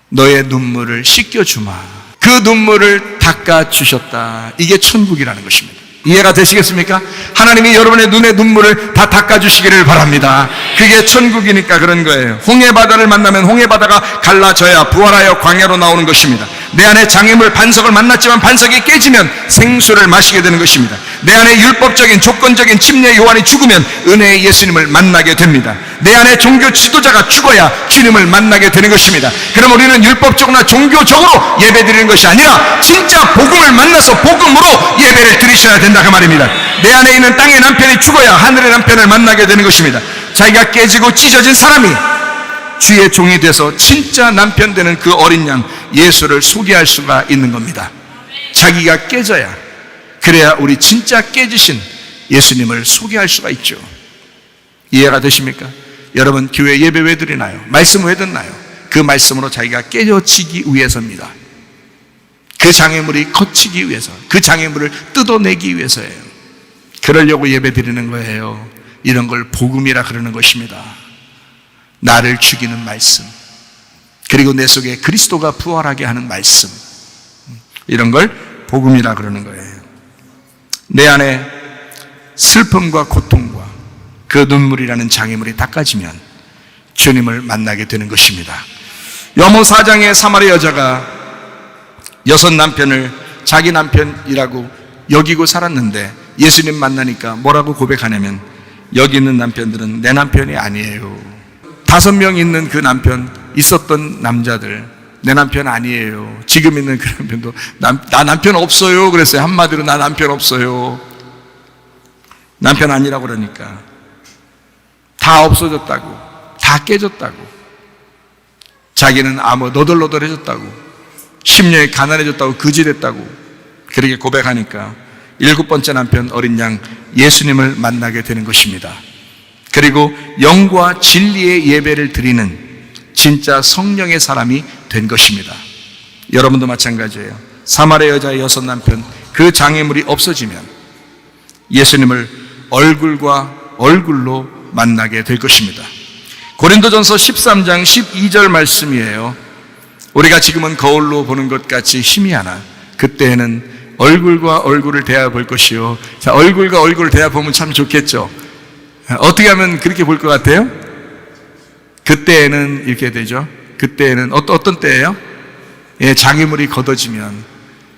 너의 눈물을 씻겨주마. 그 눈물을 닦아주셨다. 이게 천국이라는 것입니다. 이해가 되시겠습니까? 하나님이 여러분의 눈의 눈물을 다 닦아주시기를 바랍니다. 그게 천국이니까 그런 거예요. 홍해바다를 만나면 홍해바다가 갈라져야 부활하여 광야로 나오는 것입니다. 내 안에 장애물 반석을 만났지만 반석이 깨지면 생수를 마시게 되는 것입니다. 내 안에 율법적인 조건적인 침례 요한이 죽으면 은혜의 예수님을 만나게 됩니다. 내 안에 종교 지도자가 죽어야 주님을 만나게 되는 것입니다. 그럼 우리는 율법적으로나 종교적으로 예배드리는 것이 아니라 진짜 복음을 만나서 복음으로 예배를 드리셔야 된다 그 말입니다. 내 안에 있는 땅의 남편이 죽어야 하늘의 남편을 만나게 되는 것입니다. 자기가 깨지고 찢어진 사람이 주의 종이 돼서 진짜 남편 되는 그 어린 양 예수를 소개할 수가 있는 겁니다. 자기가 깨져야, 그래야 우리 진짜 깨지신 예수님을 소개할 수가 있죠. 이해가 되십니까? 여러분 교회 예배 왜 드리나요? 말씀 왜 듣나요? 그 말씀으로 자기가 깨져지기 위해서입니다. 그 장애물이 걷히기 위해서, 그 장애물을 뜯어내기 위해서예요. 그러려고 예배 드리는 거예요. 이런 걸 복음이라 그러는 것입니다. 나를 죽이는 말씀, 그리고 내 속에 그리스도가 부활하게 하는 말씀, 이런 걸 복음이라 그러는 거예요. 내 안에 슬픔과 고통과 그 눈물이라는 장애물이 닦아지면 주님을 만나게 되는 것입니다. 요한복음 4장에 사마리아 여자가 6 남편을 자기 남편이라고 여기고 살았는데 예수님 만나니까 뭐라고 고백하냐면, 여기 있는 남편들은 내 남편이 아니에요. 5명 있는 그 남편, 있었던 남자들 내 남편 아니에요. 지금 있는 그 남편도 나 남편 없어요 그랬어요. 한마디로 나 남편 없어요. 남편 아니라고 그러니까 다 없어졌다고, 다 깨졌다고, 자기는 너덜너덜해졌다고, 10년이 가난해졌다고, 거지됐다고 그렇게 고백하니까 7번째 남편 어린 양 예수님을 만나게 되는 것입니다. 그리고 영과 진리의 예배를 드리는 진짜 성령의 사람이 된 것입니다. 여러분도 마찬가지예요. 사마리아 여자의 6 남편, 그 장애물이 없어지면 예수님을 얼굴과 얼굴로 만나게 될 것입니다. 고린도전서 13장 12절 말씀이에요. 우리가 지금은 거울로 보는 것 같이 희미하나 그때에는 얼굴과 얼굴을 대하여 볼 것이요. 자, 얼굴과 얼굴을 대하여 보면 참 좋겠죠. 어떻게 하면 그렇게 볼 것 같아요? 그때에는 이렇게 되죠. 그때에는 어떤 때예요? 예, 장애물이 걷어지면,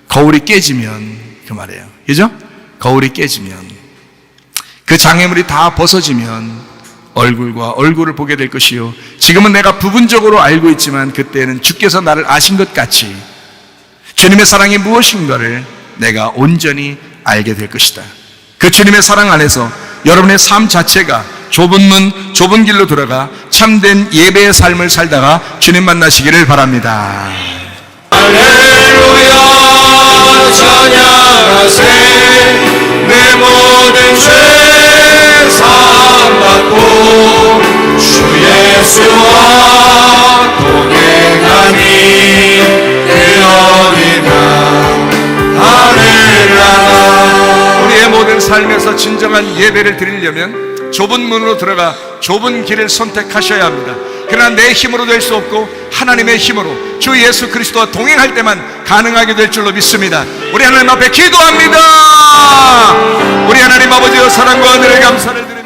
거울이 깨지면 그 말이에요. 그죠? 거울이 깨지면, 그 장애물이 다 벗어지면 얼굴과 얼굴을 보게 될 것이요. 지금은 내가 부분적으로 알고 있지만 그때는 주께서 나를 아신 것 같이 주님의 사랑이 무엇인가를 내가 온전히 알게 될 것이다. 그 주님의 사랑 안에서 여러분의 삶 자체가 좁은 문, 좁은 길로 들어가 참된 예배의 삶을 살다가 주님 만나시기를 바랍니다. 할렐루야 찬양하세. 내 모든 죄 사함받고 주 예수와 동행하니 그 어린 양 하늘 나라. 우리의 모든 삶에서 진정한 예배를 드리려면 좁은 문으로 들어가 좁은 길을 선택하셔야 합니다. 그러나 내 힘으로 될 수 없고 하나님의 힘으로 주 예수 그리스도와 동행할 때만 가능하게 될 줄로 믿습니다. 우리 하나님 앞에 기도합니다. 우리 하나님 아버지의 사랑과 은혜를 감사를 드립니다.